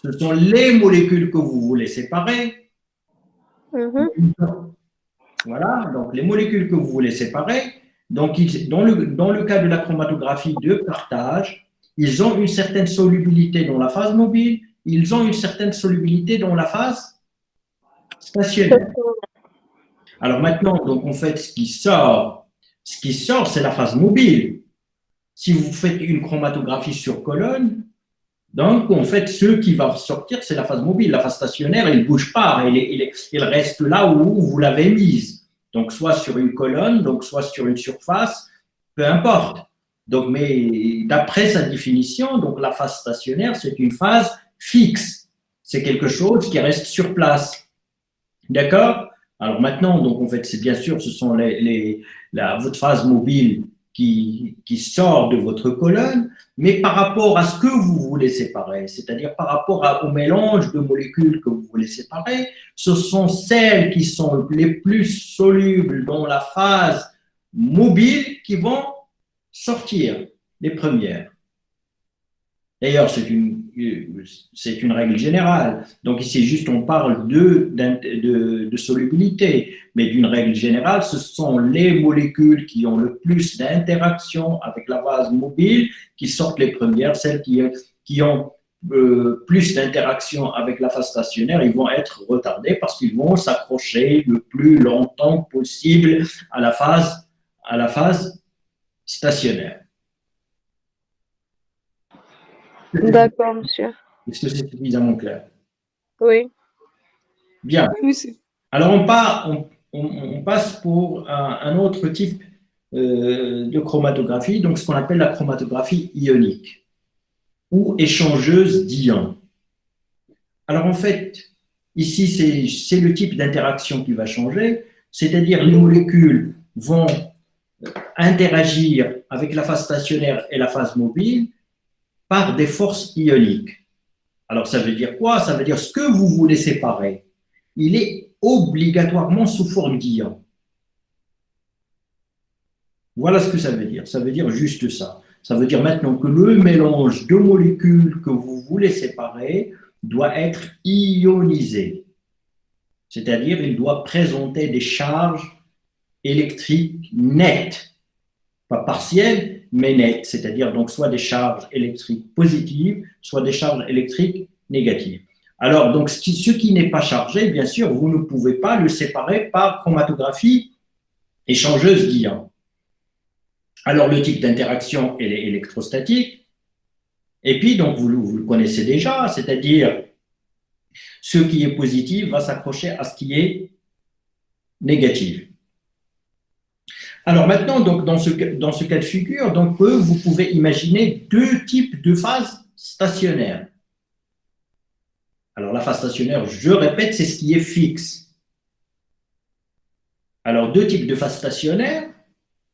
Ce sont les molécules que vous voulez séparer. Voilà, donc les molécules que vous voulez séparer. Donc, dans le cas de la chromatographie de partage, ils ont une certaine solubilité dans la phase mobile, ils ont une certaine solubilité dans la phase stationnaire. Alors maintenant, donc en fait, ce qui sort, c'est la phase mobile. Si vous faites une chromatographie sur colonne, donc en fait, ce qui va sortir, c'est la phase mobile. La phase stationnaire, elle ne bouge pas, elle reste là où vous l'avez mise. Donc soit sur une colonne, donc soit sur une surface, peu importe. Donc, mais d'après sa définition, donc la phase stationnaire, c'est une phase fixe. C'est quelque chose qui reste sur place. D'accord? Alors maintenant, donc en fait, c'est bien sûr, ce sont votre phase mobile qui sort de votre colonne, mais par rapport à ce que vous voulez séparer, c'est-à-dire par rapport au mélange de molécules que vous voulez séparer, ce sont celles qui sont les plus solubles dans la phase mobile qui vont sortir les premières. D'ailleurs, c'est une règle générale. Donc ici, juste, on parle de solubilité, mais d'une règle générale, ce sont les molécules qui ont le plus d'interaction avec la phase mobile qui sortent les premières. Celles qui ont plus d'interaction avec la phase stationnaire, ils vont être retardées parce qu'ils vont s'accrocher le plus longtemps possible à la phase stationnaire. D'accord, monsieur. Est-ce que c'est suffisamment clair? Oui. Bien. Oui, c'est- Alors, on passe pour un autre type de chromatographie, donc ce qu'on appelle la chromatographie ionique ou échangeuse d'ions. Alors, en fait, ici, c'est le type d'interaction qui va changer, c'est-à-dire les molécules vont interagir avec la phase stationnaire et la phase mobile par des forces ioniques. Alors, ça veut dire quoi? Ça veut dire ce que vous voulez séparer, il est obligatoirement sous forme d'ion. Voilà ce que ça veut dire. Ça veut dire juste ça. Ça veut dire maintenant que le mélange de molécules que vous voulez séparer doit être ionisé. C'est-à-dire, il doit présenter des charges électriques nettes, pas partielles, mais nettes, c'est-à-dire donc soit des charges électriques positives, soit des charges électriques négatives. Alors, donc, ce qui n'est pas chargé, bien sûr, vous ne pouvez pas le séparer par chromatographie échangeuse d'ions. Alors, le type d'interaction, elle est électrostatique. Et puis, donc, vous le connaissez déjà, c'est-à-dire ce qui est positif va s'accrocher à ce qui est négatif. Alors maintenant, donc, dans ce cas de figure, donc, vous pouvez imaginer deux types de phases stationnaires. Alors la phase stationnaire, je répète, c'est ce qui est fixe. Alors deux types de phases stationnaires,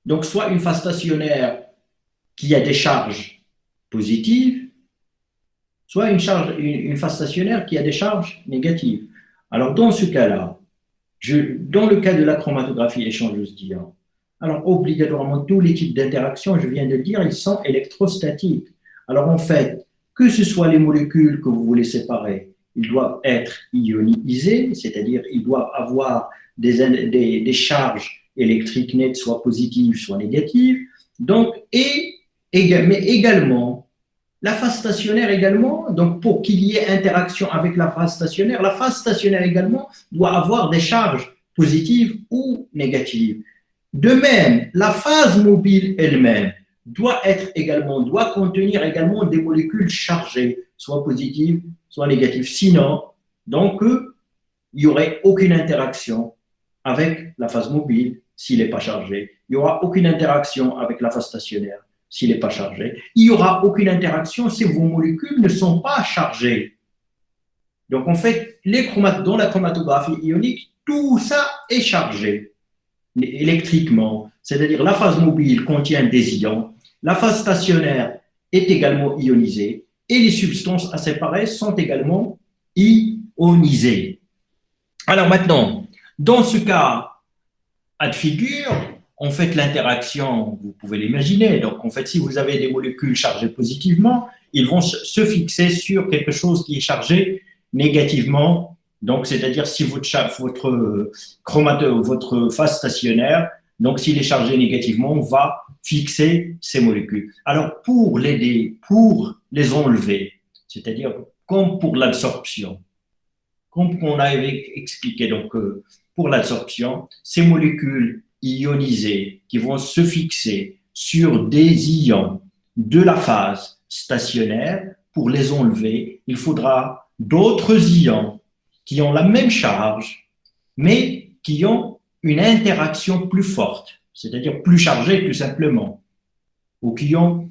donc soit une phase stationnaire qui a des charges positives, soit une phase stationnaire qui a des charges négatives. Alors dans ce cas-là, dans le cas de la chromatographie échangeuse d'ions, alors obligatoirement tous les types d'interactions, je viens de le dire, ils sont électrostatiques. Alors en fait, que ce soit les molécules que vous voulez séparer, ils doivent être ionisés, c'est-à-dire ils doivent avoir des charges électriques nettes, soit positives, soit négatives. Donc, mais également, la phase stationnaire également, donc pour qu'il y ait interaction avec la phase stationnaire également doit avoir des charges positives ou négatives. De même, la phase mobile elle-même doit contenir également des molécules chargées, soit positives, soit négatives. Sinon, donc, il n'y aurait aucune interaction avec la phase mobile s'il n'est pas chargé. Il n'y aura aucune interaction avec la phase stationnaire s'il n'est pas chargé. Il n'y aura aucune interaction si vos molécules ne sont pas chargées. Donc, en fait, dans la chromatographie ionique, tout ça est chargé électriquement. C'est-à-dire la phase mobile contient des ions, la phase stationnaire est également ionisée et les substances à séparer sont également ionisées. Alors maintenant, dans ce cas de figure, en fait, l'interaction, vous pouvez l'imaginer. Donc, en fait, si vous avez des molécules chargées positivement, ils vont se fixer sur quelque chose qui est chargé négativement. Donc, c'est-à-dire si votre phase stationnaire, donc s'il est chargé négativement, on va fixer ces molécules. Alors, pour l'aider, pour les enlever, c'est-à-dire comme pour l'absorption, comme on avait expliqué, donc pour l'absorption, ces molécules ionisées qui vont se fixer sur des ions de la phase stationnaire, pour les enlever, il faudra d'autres ions qui ont la même charge, mais qui ont une interaction plus forte, c'est-à-dire plus chargée tout simplement, ou qui ont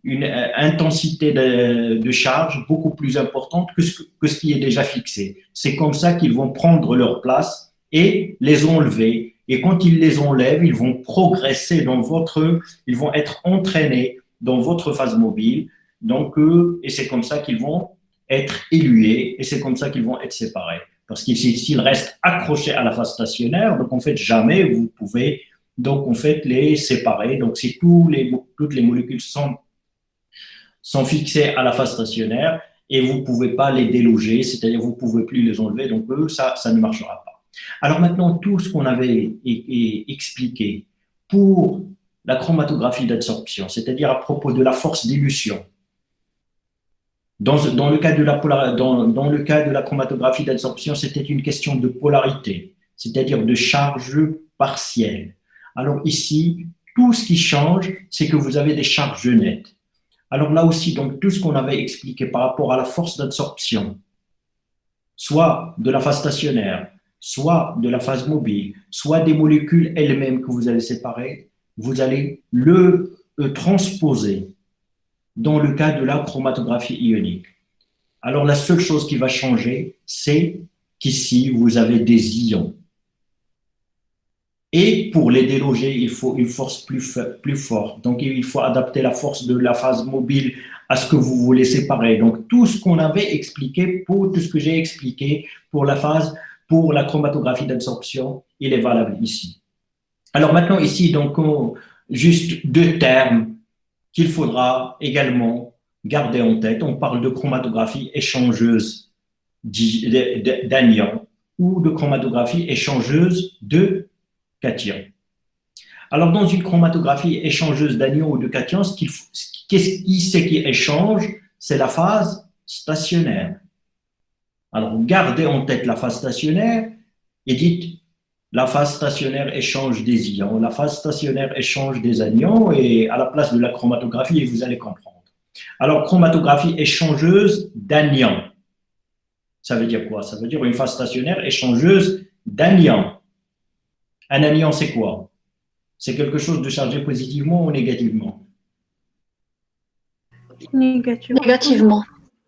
une intensité de charge beaucoup plus importante que ce qui est déjà fixé. C'est comme ça qu'ils vont prendre leur place et les enlever. Et quand ils les enlèvent, ils vont progresser ils vont être entraînés dans votre phase mobile. Donc, et c'est comme ça qu'ils vont être élués et c'est comme ça qu'ils vont être séparés. Parce que s'ils restent accrochés à la phase stationnaire, donc en fait, jamais vous pouvez donc en fait les séparer. Donc, si toutes les molécules sont fixées à la phase stationnaire et vous ne pouvez pas les déloger, c'est-à-dire vous ne pouvez plus les enlever, donc ça ne marchera pas. Alors maintenant, tout ce qu'on avait expliqué pour la chromatographie d'absorption, c'est-à-dire à propos de la force d'élution, dans le cas de la chromatographie d'absorption, c'était une question de polarité, c'est-à-dire de charge partielle. Alors ici, tout ce qui change, c'est que vous avez des charges nettes. Alors là aussi, donc tout ce qu'on avait expliqué par rapport à la force d'absorption, soit de la phase stationnaire, soit de la phase mobile, soit des molécules elles-mêmes que vous allez séparer, vous allez le transposer dans le cas de la chromatographie ionique. Alors, la seule chose qui va changer, c'est qu'ici, vous avez des ions. Et pour les déloger, il faut une force plus forte. Donc, il faut adapter la force de la phase mobile à ce que vous voulez séparer. Donc, tout ce qu'on avait expliqué, tout ce que j'ai expliqué pour la chromatographie d'absorption, il est valable ici. Alors maintenant, ici, donc, juste deux termes qu'il faudra également garder en tête. On parle de chromatographie échangeuse d'anions ou de chromatographie échangeuse de cations. Alors, dans une chromatographie échangeuse d'anions ou de cations, qu'est-ce qui échange? C'est la phase stationnaire. Alors, gardez en tête la phase stationnaire et dites la phase stationnaire échange des ions, la phase stationnaire échange des anions et à la place de la chromatographie, et vous allez comprendre. Alors, chromatographie échangeuse d'anions. Ça veut dire quoi? Ça veut dire une phase stationnaire échangeuse d'anions. Un anion, c'est quoi? C'est quelque chose de chargé positivement ou négativement? Négativement.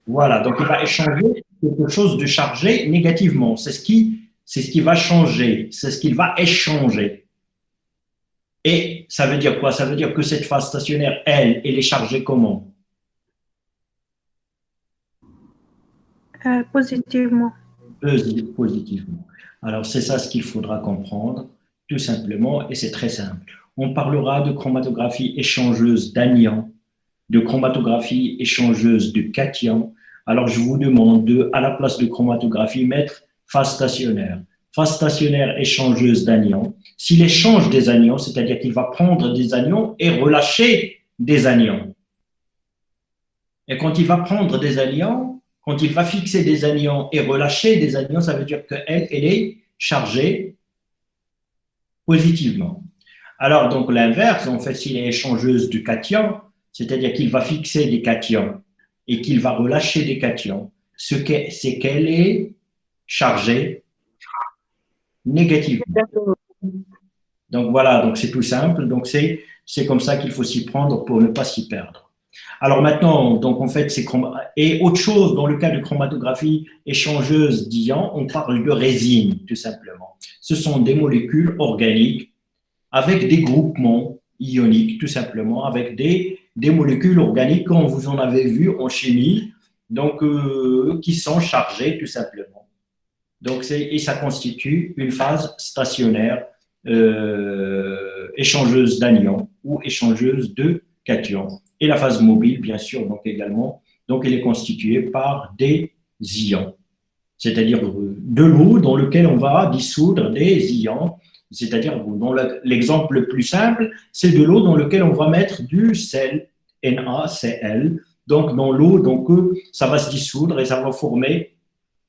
Voilà, donc il va échanger quelque chose de chargé négativement. C'est ce qui va changer, c'est ce qu'il va échanger. Et ça veut dire quoi? Ça veut dire que cette phase stationnaire, elle est chargée comment? Positivement. Positivement. Alors, c'est ça ce qu'il faudra comprendre, tout simplement, et c'est très simple. On parlera de chromatographie échangeuse d'anions, de chromatographie échangeuse de cations. Alors, je vous demande de, à la place de chromatographie, mettre phase stationnaire. Phase stationnaire échangeuse d'anions. S'il échange des anions, c'est-à-dire qu'il va prendre des anions et relâcher des anions. Et quand il va prendre des anions, quand il va fixer des anions et relâcher des anions, ça veut dire qu'elle est chargée positivement. Alors, donc, l'inverse, en fait, s'il est échangeuse de cations, c'est-à-dire qu'il va fixer des cations et qu'il va relâcher des cations, c'est qu'elle est chargée négativement. Exactement. Donc voilà, donc c'est tout simple. Donc c'est comme ça qu'il faut s'y prendre pour ne pas s'y perdre. Alors maintenant, donc en fait, et autre chose, dans le cas de chromatographie échangeuse d'ions, on parle de résine, tout simplement. Ce sont des molécules organiques avec des groupements ioniques, tout simplement, avec des molécules organiques, comme vous en avez vu en chimie, donc qui sont chargées, tout simplement. Donc, et ça constitue une phase stationnaire échangeuse d'anions ou échangeuse de cations. Et la phase mobile, bien sûr, donc également, donc elle est constituée par des ions, c'est-à-dire de l'eau dans lequel on va dissoudre des ions, c'est-à-dire dans l'exemple le plus simple, c'est de l'eau dans lequel on va mettre du sel, NaCl, donc dans l'eau, donc ça va se dissoudre et ça va former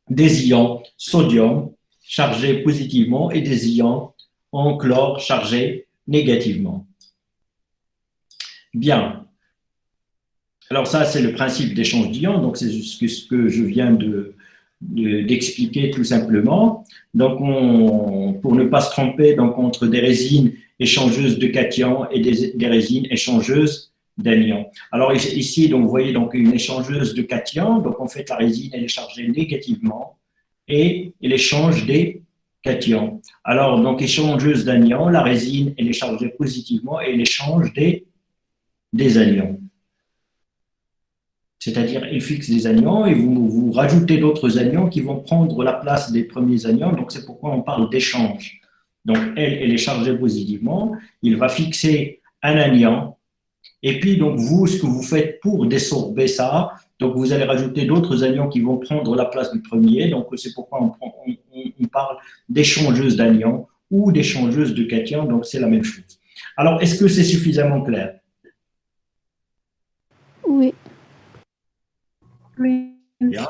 des ions sodium chargés positivement et des ions en chlore chargés négativement. Bien. Alors ça, c'est le principe d'échange d'ions, donc c'est ce que je viens d'expliquer tout simplement. Donc, pour ne pas se tromper, donc entre des résines échangeuses de cations et des résines échangeuses d'anions. Alors ici, donc vous voyez donc une échangeuse de cations. Donc en fait, la résine elle est chargée négativement et elle échange des cations. Alors donc échangeuse d'anions, la résine elle est chargée positivement et elle échange des anions. C'est-à-dire, elle fixe des anions et vous rajoutez d'autres anions qui vont prendre la place des premiers anions. Donc, c'est pourquoi on parle d'échange. Donc, elle est chargée positivement. Il va fixer un anion. Et puis, donc, vous, ce que vous faites pour désorber ça, donc, vous allez rajouter d'autres anions qui vont prendre la place du premier. Donc, c'est pourquoi on parle d'échangeuse d'anions ou d'échangeuse de cations. Donc, c'est la même chose. Alors, est-ce que c'est suffisamment clair? Oui. Oui. Bien.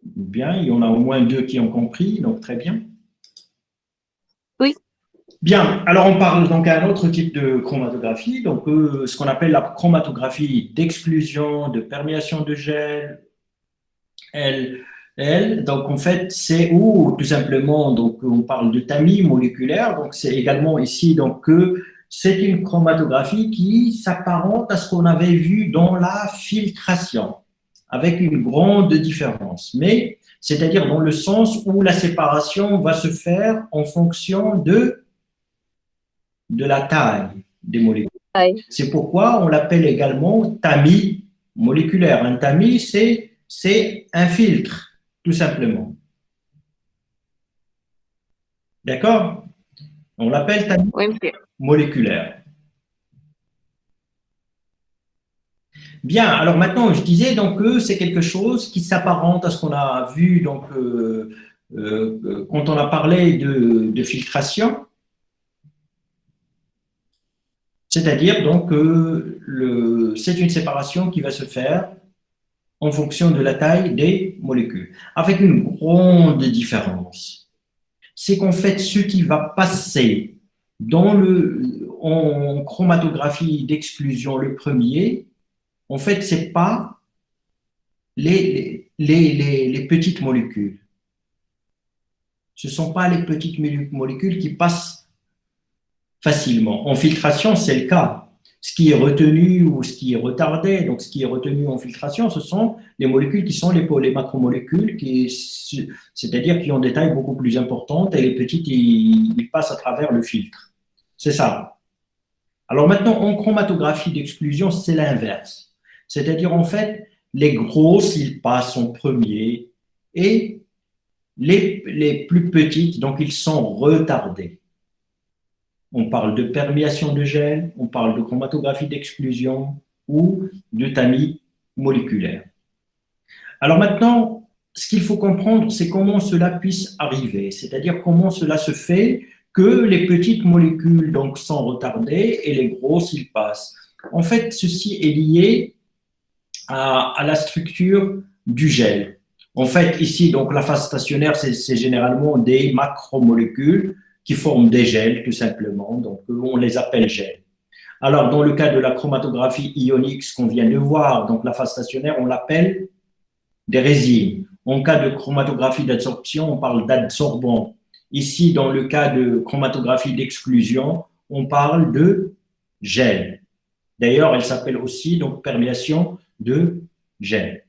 Bien, il y en a au moins 2 qui ont compris, donc très bien. Oui. Bien, alors on parle donc à un autre type de chromatographie, donc ce qu'on appelle la chromatographie d'exclusion, de perméation de gel, donc en fait c'est où tout simplement, donc on parle de tamis moléculaire, donc c'est également ici donc c'est une chromatographie qui s'apparente à ce qu'on avait vu dans la filtration, avec une grande différence, mais c'est-à-dire dans le sens où la séparation va se faire en fonction de la taille des molécules. C'est pourquoi on l'appelle également tamis moléculaire. Un tamis, c'est un filtre, tout simplement. D'accord? On l'appelle tamis moléculaire. Bien, alors maintenant, je disais donc que c'est quelque chose qui s'apparente à ce qu'on a vu donc, quand on a parlé de filtration, c'est-à-dire donc que c'est une séparation qui va se faire en fonction de la taille des molécules, avec une grande différence. C'est qu'en fait, ce qui va passer en chromatographie d'exclusion, le premier, en fait, ce n'est pas les petites molécules. Ce ne sont pas les petites molécules qui passent facilement. En filtration, c'est le cas. Ce qui est retenu ou ce qui est retardé, donc ce qui est retenu en filtration, ce sont les molécules qui sont les macromolécules, c'est-à-dire qui ont des tailles beaucoup plus importantes et les petites, ils passent à travers le filtre. C'est ça. Alors maintenant, en chromatographie d'exclusion, c'est l'inverse. C'est-à-dire, en fait, les grosses, ils passent en premier et les plus petites, donc ils sont retardés. On parle de perméation de gel, on parle de chromatographie d'exclusion ou de tamis moléculaire. Alors maintenant, ce qu'il faut comprendre, c'est comment cela puisse arriver, c'est-à-dire comment cela se fait que les petites molécules donc, sont retardées et les grosses, ils passent. En fait, ceci est lié à la structure du gel. En fait, ici, donc, la phase stationnaire, c'est généralement des macromolécules qui forment des gels, tout simplement. Donc, on les appelle gels. Alors, dans le cas de la chromatographie ionique, ce qu'on vient de voir, donc la phase stationnaire, on l'appelle des résines. En cas de chromatographie d'adsorption, on parle d'adsorbants. Ici, dans le cas de chromatographie d'exclusion, on parle de gel. D'ailleurs, elle s'appelle aussi donc perméation de gel.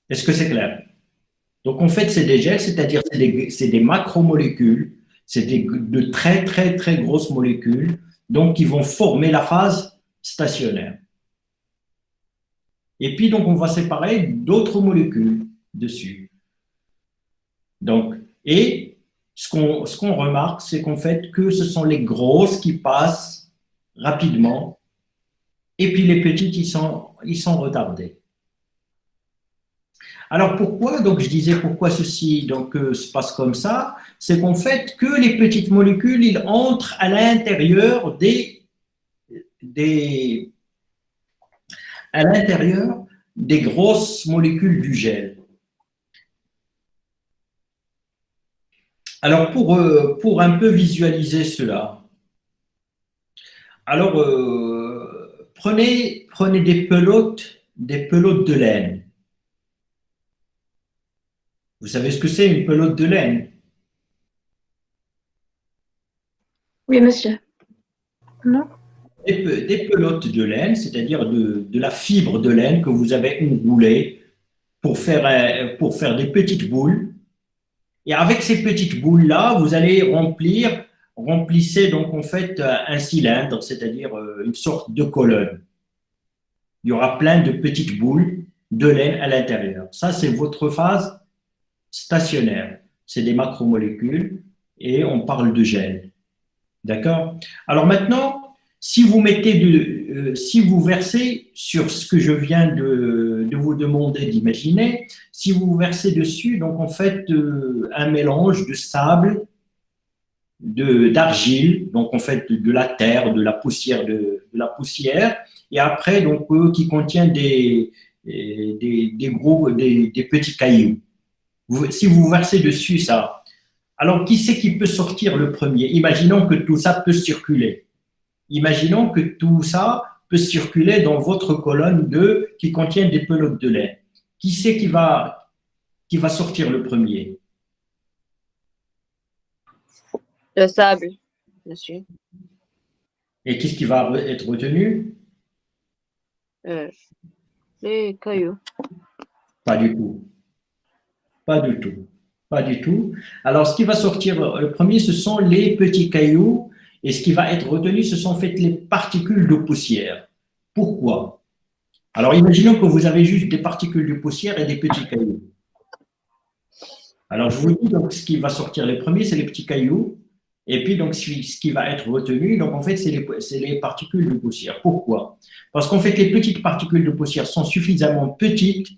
Est-ce que c'est clair? Donc, en fait, c'est des gels, c'est-à-dire c'est des macromolécules, c'est de très, très, très grosses molécules, donc qui vont former la phase stationnaire. Et puis, donc, on va séparer d'autres molécules dessus. Donc, et ce qu'on remarque, c'est qu'en fait, que ce sont les grosses qui passent rapidement, et puis les petites, ils sont retardés. Alors pourquoi, donc je disais pourquoi ceci donc, se passe comme ça, c'est qu'en fait que les petites molécules, ils entrent à l'intérieur à l'intérieur des grosses molécules du gel. Alors pour un peu visualiser cela, alors prenez des pelotes de laine. Vous savez ce que c'est une pelote de laine? Oui, monsieur. Non? Des pelotes de laine, c'est-à-dire de la fibre de laine que vous avez enroulée pour faire des petites boules. Et avec ces petites boules-là, vous allez remplissez donc en fait un cylindre, c'est-à-dire une sorte de colonne. Il y aura plein de petites boules de laine à l'intérieur. Ça, c'est votre phase stationnaire. C'est des macromolécules et on parle de gel. D'accord? Alors maintenant, si vous versez sur ce que je viens de vous demander d'imaginer, si vous versez dessus, donc en fait, un mélange de sable, d'argile, donc en fait de la terre, de la poussière, et après donc qui contient des petits cailloux. Si vous versez dessus ça, alors, qui c'est qui peut sortir le premier? Imaginons que tout ça peut circuler. Imaginons que tout ça peut circuler dans votre colonne qui contient des pelotes de laine. Qui c'est qui va sortir le premier? Le sable, monsieur. Et qu'est-ce qui va être retenu? Les cailloux. Pas du tout. Pas du tout. Pas du tout. Alors, ce qui va sortir le premier, ce sont les petits cailloux. Et ce qui va être retenu, ce sont en fait les particules de poussière. Pourquoi? Alors, imaginons que vous avez juste des particules de poussière et des petits cailloux. Alors, je vous dis, donc, ce qui va sortir le premier, c'est les petits cailloux. Et puis, donc, ce qui va être retenu, donc, en fait, c'est les particules de poussière. Pourquoi? Parce qu'en fait, les petites particules de poussière sont suffisamment petites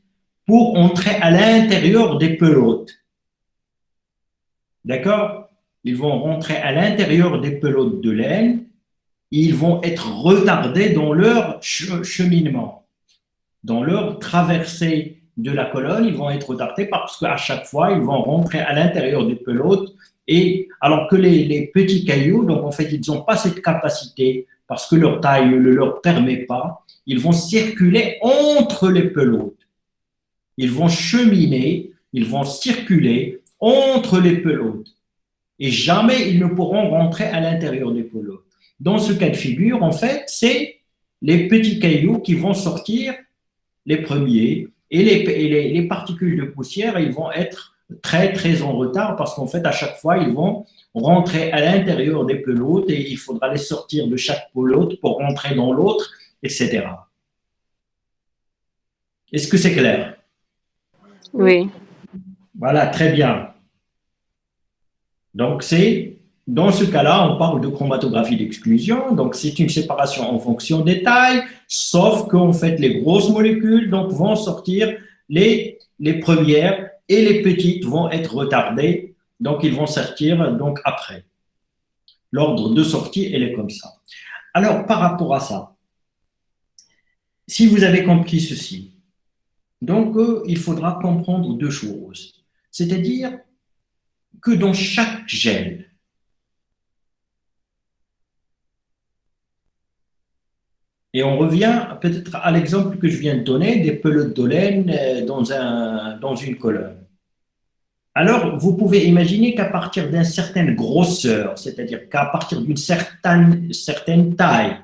pour entrer à l'intérieur des pelotes. D'accord? Ils vont rentrer à l'intérieur des pelotes de laine et ils vont être retardés dans leur cheminement, dans leur traversée de la colonne. Ils vont être retardés parce qu'à chaque fois, ils vont rentrer à l'intérieur des pelotes. Et alors que les petits cailloux, donc en fait, ils n'ont pas cette capacité parce que leur taille ne leur permet pas. Ils vont circuler entre les pelotes. Ils vont cheminer, ils vont circuler entre les pelotes. Et jamais ils ne pourront rentrer à l'intérieur des pelotes. Dans ce cas de figure, en fait, c'est les petits cailloux qui vont sortir les premiers et les particules de poussière, ils vont être très, très en retard parce qu'en fait, à chaque fois, ils vont rentrer à l'intérieur des pelotes et il faudra les sortir de chaque pelote pour rentrer dans l'autre, etc. Est-ce que c'est clair? Oui. Voilà, très bien. Donc, dans ce cas-là, on parle de chromatographie d'exclusion. Donc, c'est une séparation en fonction des tailles, sauf qu'en fait, les grosses molécules donc, vont sortir les premières et les petites vont être retardées. Donc, ils vont sortir donc, après. L'ordre de sortie, elle est comme ça. Alors, par rapport à ça, si vous avez compris ceci, donc, il faudra comprendre deux choses. C'est-à-dire que dans chaque gel, et on revient peut-être à l'exemple que je viens de donner des pelotes de laine dans une colonne. Alors, vous pouvez imaginer qu'à partir d'une certaine grosseur, c'est-à-dire qu'à partir d'une certaine taille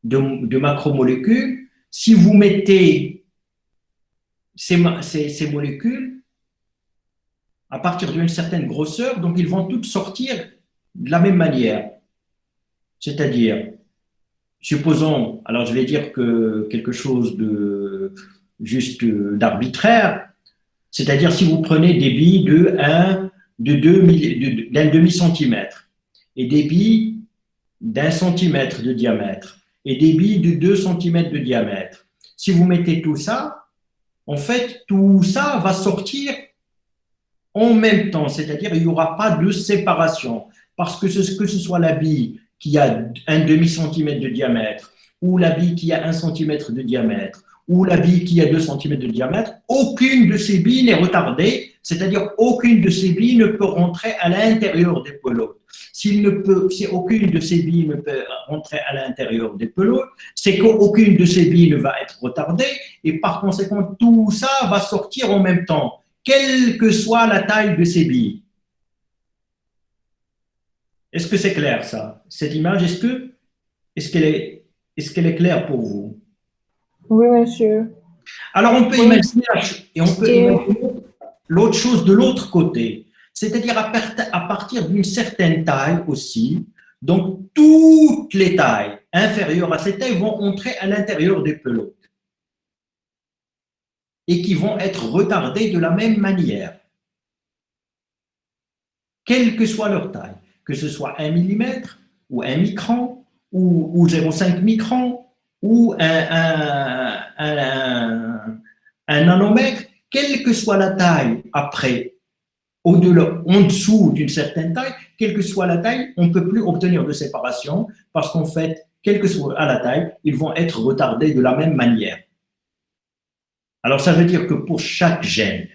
de macromolécules, si vous mettez ces molécules à partir d'une certaine grosseur, donc ils vont toutes sortir de la même manière. C'est-à-dire, supposons, alors je vais dire que quelque chose de juste d'arbitraire, c'est-à-dire si vous prenez des billes d'un demi-centimètre et des billes d'1 centimètre de diamètre et des billes de 2 centimètres de diamètre, si vous mettez tout ça, en fait, tout ça va sortir en même temps, c'est-à-dire il n'y aura pas de séparation, parce que ce soit la bille qui a un demi-centimètre de diamètre, ou la bille qui a 1 centimètre de diamètre, ou la bille qui a 2 centimètres de diamètre, aucune de ces billes n'est retardée, c'est-à-dire aucune de ces billes ne peut rentrer à l'intérieur des pelotes. Si aucune de ces billes ne peut rentrer à l'intérieur des pelotes, c'est qu'aucune de ces billes ne va être retardée, et par conséquent, tout ça va sortir en même temps, quelle que soit la taille de ces billes. Est-ce que c'est clair ça? Cette image, est-ce qu'elle est claire pour vous? Oui, monsieur. Alors on peut imaginer l'autre chose de l'autre côté, c'est-à-dire à partir d'une certaine taille aussi, donc toutes les tailles inférieures à cette taille vont entrer à l'intérieur des pelotes et qui vont être retardées de la même manière, quelle que soit leur taille, que ce soit 1 millimètre ou 1 micron ou 0,5 micron ou un nanomètre, quelle que soit la taille après, au-delà, en dessous d'une certaine taille, quelle que soit la taille, on ne peut plus obtenir de séparation parce qu'en fait, quelle que soit la taille, ils vont être retardés de la même manière. Alors ça veut dire que pour chaque gène,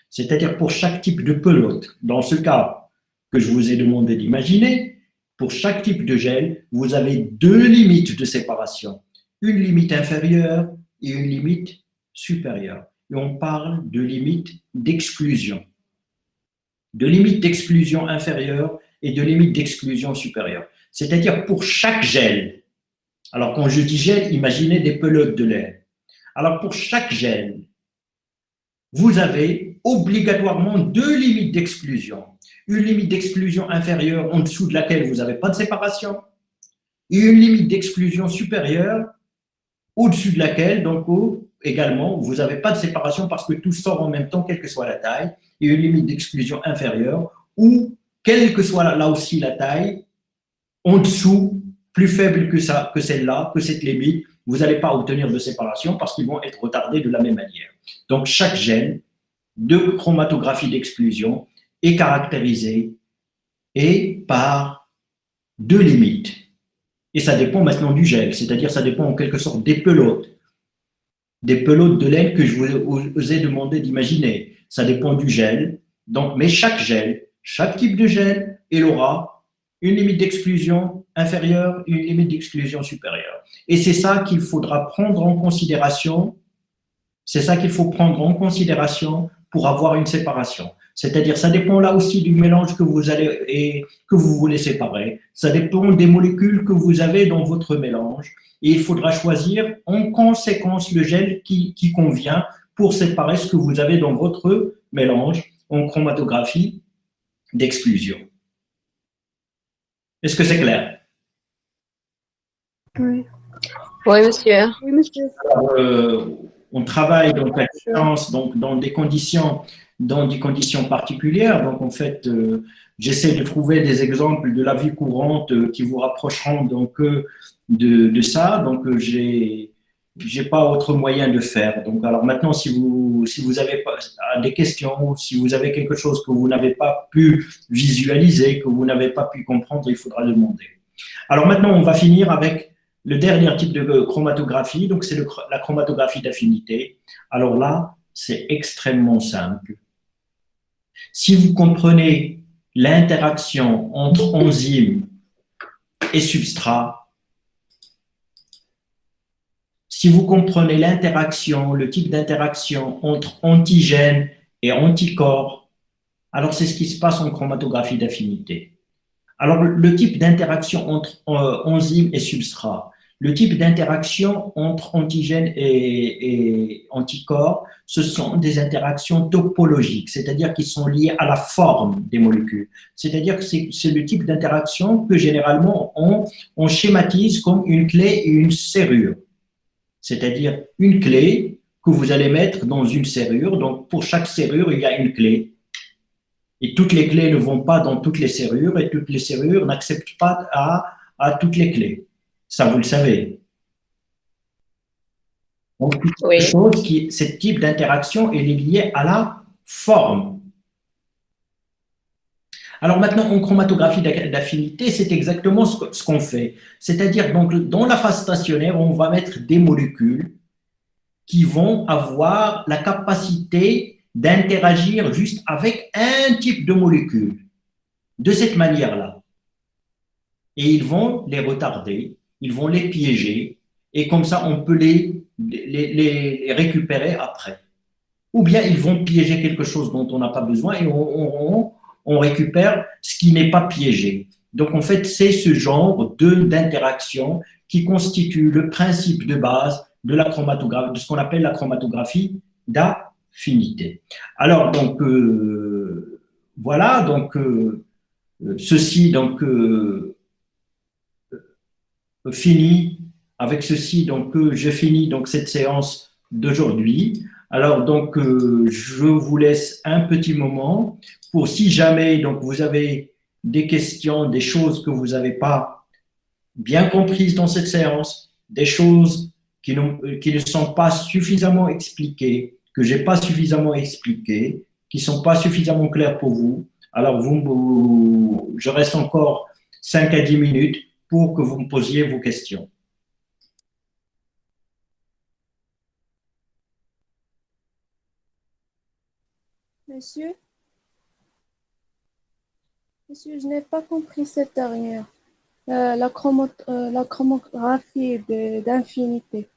c'est-à-dire pour chaque type de pelote, dans ce cas que je vous ai demandé d'imaginer, pour chaque type de gène, vous avez 2 limites de séparation, une limite inférieure et une limite supérieure. Et on parle de limite d'exclusion. De limite d'exclusion inférieure et de limite d'exclusion supérieure. C'est-à-dire pour chaque gène. Alors quand je dis gène, imaginez des pelotes de laine. Alors pour chaque gène, vous avez obligatoirement 2 limites d'exclusion. Une limite d'exclusion inférieure en dessous de laquelle vous n'avez pas de séparation et une limite d'exclusion supérieure au-dessus de laquelle, donc également, vous n'avez pas de séparation parce que tout sort en même temps, quelle que soit la taille, et une limite d'exclusion inférieure ou, quelle que soit là aussi la taille, en dessous, plus faible que ça, que celle-là, que cette limite, vous n'allez pas obtenir de séparation parce qu'ils vont être retardés de la même manière. Donc, chaque gène de chromatographie d'exclusion est caractérisé et par 2 limites. Et ça dépend maintenant du gel, c'est-à-dire ça dépend en quelque sorte des pelotes de laine que je vous ai demandé d'imaginer. Ça dépend du gel. Donc, mais chaque gel, chaque type de gel, il aura une limite d'exclusion inférieure et une limite d'exclusion supérieure. Et c'est ça qu'il faudra prendre en considération. C'est ça qu'il faut prendre en considération pour avoir une séparation. C'est-à-dire, ça dépend là aussi du mélange que vous voulez séparer. Ça dépend des molécules que vous avez dans votre mélange. Et il faudra choisir en conséquence le gel qui convient pour séparer ce que vous avez dans votre mélange en chromatographie d'exclusion. Est-ce que c'est clair? Oui. Oui, monsieur. Oui, monsieur. Alors, on travaille donc à distance, donc dans des conditions particulières. Donc, en fait, j'essaie de trouver des exemples de la vie courante qui vous rapprocheront donc de ça. Donc, j'ai pas autre moyen de faire. Donc, alors maintenant, si vous avez des questions, si vous avez quelque chose que vous n'avez pas pu visualiser, que vous n'avez pas pu comprendre, il faudra demander. Alors maintenant, on va finir avec le dernier type de chromatographie, donc c'est la chromatographie d'affinité. Alors là, c'est extrêmement simple. Si vous comprenez l'interaction entre enzyme et substrat, si vous comprenez l'interaction, le type d'interaction entre antigène et anticorps, Alors, c'est ce qui se passe en chromatographie d'affinité. Alors, le type d'interaction entre enzyme et substrat, le type d'interaction entre antigènes et anticorps, ce sont des interactions topologiques, c'est-à-dire qui sont liées à la forme des molécules. C'est-à-dire que c'est le type d'interaction que généralement on schématise comme une clé et une serrure. C'est-à-dire une clé que vous allez mettre dans une serrure. Donc, pour chaque serrure, il y a une clé. Et toutes les clés ne vont pas dans toutes les serrures et toutes les serrures n'acceptent pas à toutes les clés. Ça, vous le savez. Donc, Oui. ce type d'interaction est lié à la forme. Alors maintenant, en chromatographie d'affinité, c'est exactement ce qu'on fait. C'est-à-dire, donc, dans la phase stationnaire, on va mettre des molécules qui vont avoir la capacité d'interagir juste avec un type de molécule, de cette manière-là. Et ils vont les retarder, ils vont les piéger, et comme ça, on peut les récupérer après. Ou bien ils vont piéger quelque chose dont on n'a pas besoin et on récupère ce qui n'est pas piégé. Donc, en fait, c'est ce genre d'interaction qui constitue le principe de base de la chromatographie, de ce qu'on appelle la chromatographie d'affinité. Alors, donc, voilà, donc, ceci, donc, fini. Avec ceci, donc, je finis donc, cette séance d'aujourd'hui. Alors, donc, je vous laisse un petit moment pour si jamais donc, vous avez des questions, des choses que vous n'avez pas bien comprises dans cette séance, des choses qui ne sont pas suffisamment expliquées, que je n'ai pas suffisamment expliquées, qui ne sont pas suffisamment claires pour vous. Alors, je reste encore 5 à 10 minutes pour que vous me posiez vos questions. Monsieur, je n'ai pas compris cette dernière. La chromographie d'infinité.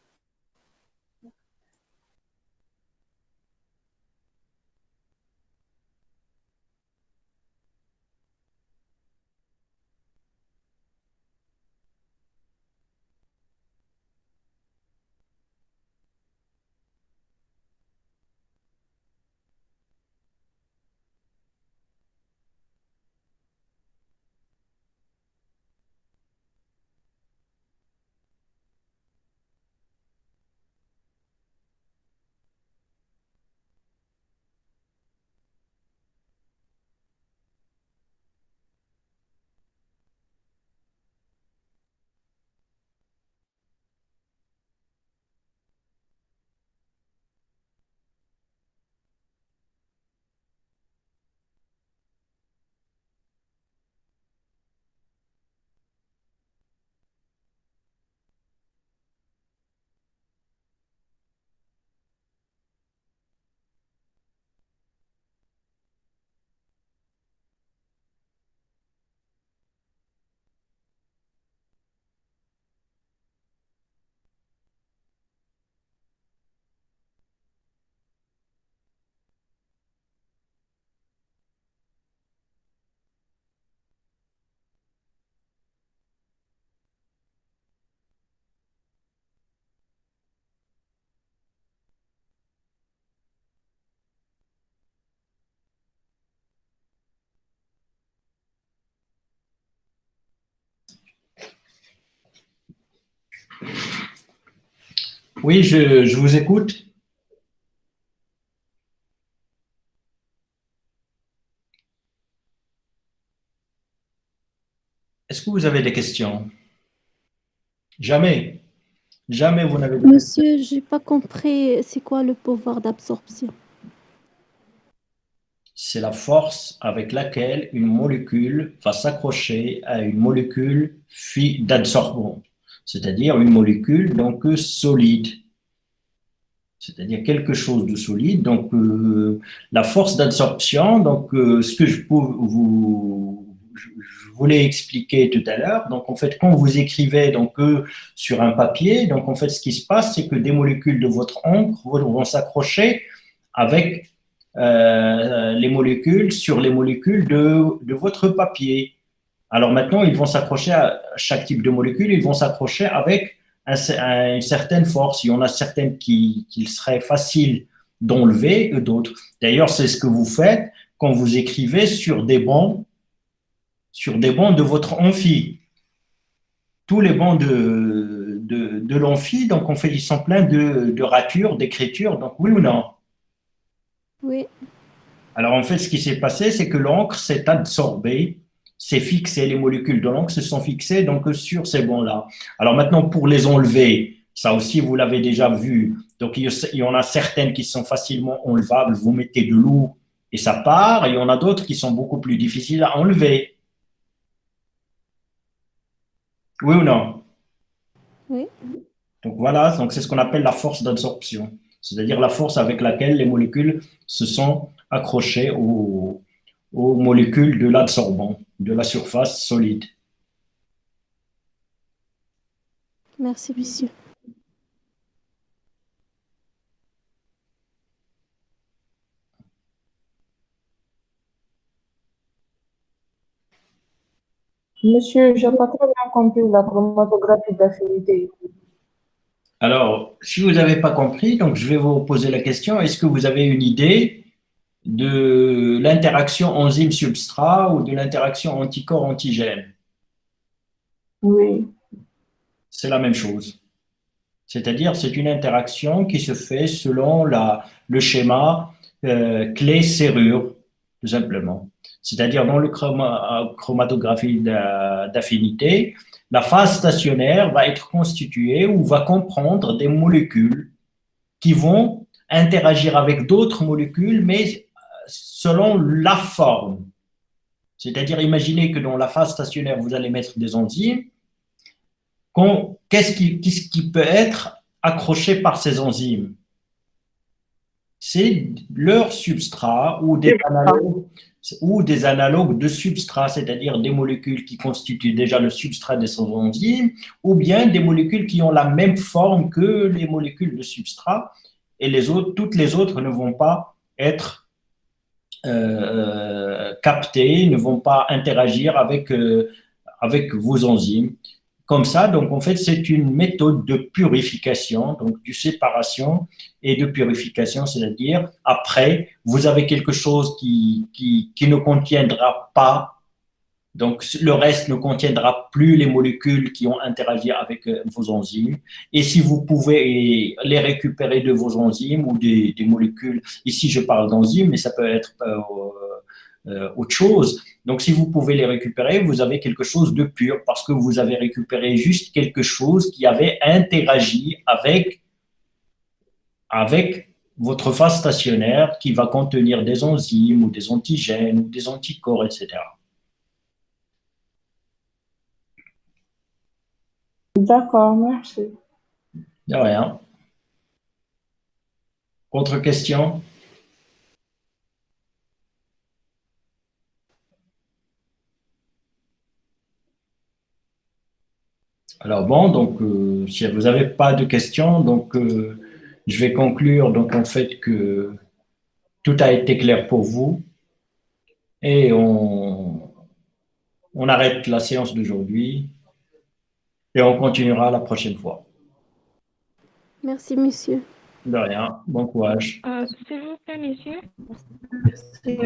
Oui, je vous écoute. Est-ce que vous avez des questions? Jamais. Jamais vous n'avez des questions. Monsieur, j'ai pas compris, c'est quoi le pouvoir d'absorption? C'est la force avec laquelle une molécule va s'accrocher à une molécule d'adsorbant, c'est-à-dire une molécule donc solide, c'est-à-dire quelque chose de solide. Donc, la force d'absorption, donc ce que je voulais expliquer tout à l'heure. Donc, en fait, quand vous écrivez donc sur un papier, donc en fait, ce qui se passe, c'est que des molécules de votre encre vont s'accrocher avec les molécules sur les molécules de votre papier. Alors maintenant, ils vont s'accrocher à chaque type de molécule, ils vont s'accrocher avec une certaine force. Il y en a certaines qu'il serait facile d'enlever et d'autres. D'ailleurs, c'est ce que vous faites quand vous écrivez sur des bancs de votre amphi. Tous les bancs de l'amphi, donc on fait, ils sont pleins de ratures, d'écritures, donc oui ou non? Oui. Alors en fait, ce qui s'est passé, c'est que l'encre s'est absorbée, s'est fixée, les molécules de l'encre se sont fixées donc sur ces bancs-là. Alors maintenant, pour les enlever, ça aussi vous l'avez déjà vu, donc il y en a certaines qui sont facilement enlevables, vous mettez de l'eau et ça part, et il y en a d'autres qui sont beaucoup plus difficiles à enlever. Oui ou non? Oui. Donc voilà, donc c'est ce qu'on appelle la force d'absorption, c'est-à-dire la force avec laquelle les molécules se sont accrochées aux molécules de l'absorbant, de la surface solide. Merci, monsieur. Monsieur, j'ai pas très bien compris la chromatographie d'affinité. Alors, si vous n'avez pas compris, donc je vais vous poser la question, est-ce que vous avez une idée de l'interaction enzyme-substrat ou de l'interaction anticorps-antigène? Oui. C'est la même chose. C'est-à-dire, c'est une interaction qui se fait selon le schéma clé-serrure, tout simplement. C'est-à-dire, dans le chromatographie d'affinité, la phase stationnaire va être constituée ou va comprendre des molécules qui vont interagir avec d'autres molécules, mais selon la forme. C'est-à-dire, imaginez que dans la phase stationnaire, vous allez mettre des enzymes. Qu'est-ce qui peut être accroché par ces enzymes? C'est leur substrat ou des analogues de substrat, c'est-à-dire des molécules qui constituent déjà le substrat de ces enzymes, ou bien des molécules qui ont la même forme que les molécules de substrat, et toutes les autres ne vont pas être captées, ne vont pas interagir avec vos enzymes. Comme ça, donc en fait, c'est une méthode de purification, donc de séparation et de purification, c'est-à-dire après, vous avez quelque chose qui ne contiendra pas, donc le reste ne contiendra plus les molécules qui ont interagi avec vos enzymes. Et si vous pouvez les récupérer de vos enzymes ou des molécules, ici je parle d'enzymes, mais ça peut être autre chose. Donc, si vous pouvez les récupérer, vous avez quelque chose de pur parce que vous avez récupéré juste quelque chose qui avait interagi avec votre phase stationnaire qui va contenir des enzymes ou des antigènes ou des anticorps, etc. D'accord, merci. De rien. Autre question? Alors bon, donc si vous n'avez pas de questions, donc je vais conclure donc en fait que tout a été clair pour vous et on arrête la séance d'aujourd'hui et on continuera la prochaine fois. Merci, monsieur. De rien, bon courage. S'il vous plaît, monsieur. Merci.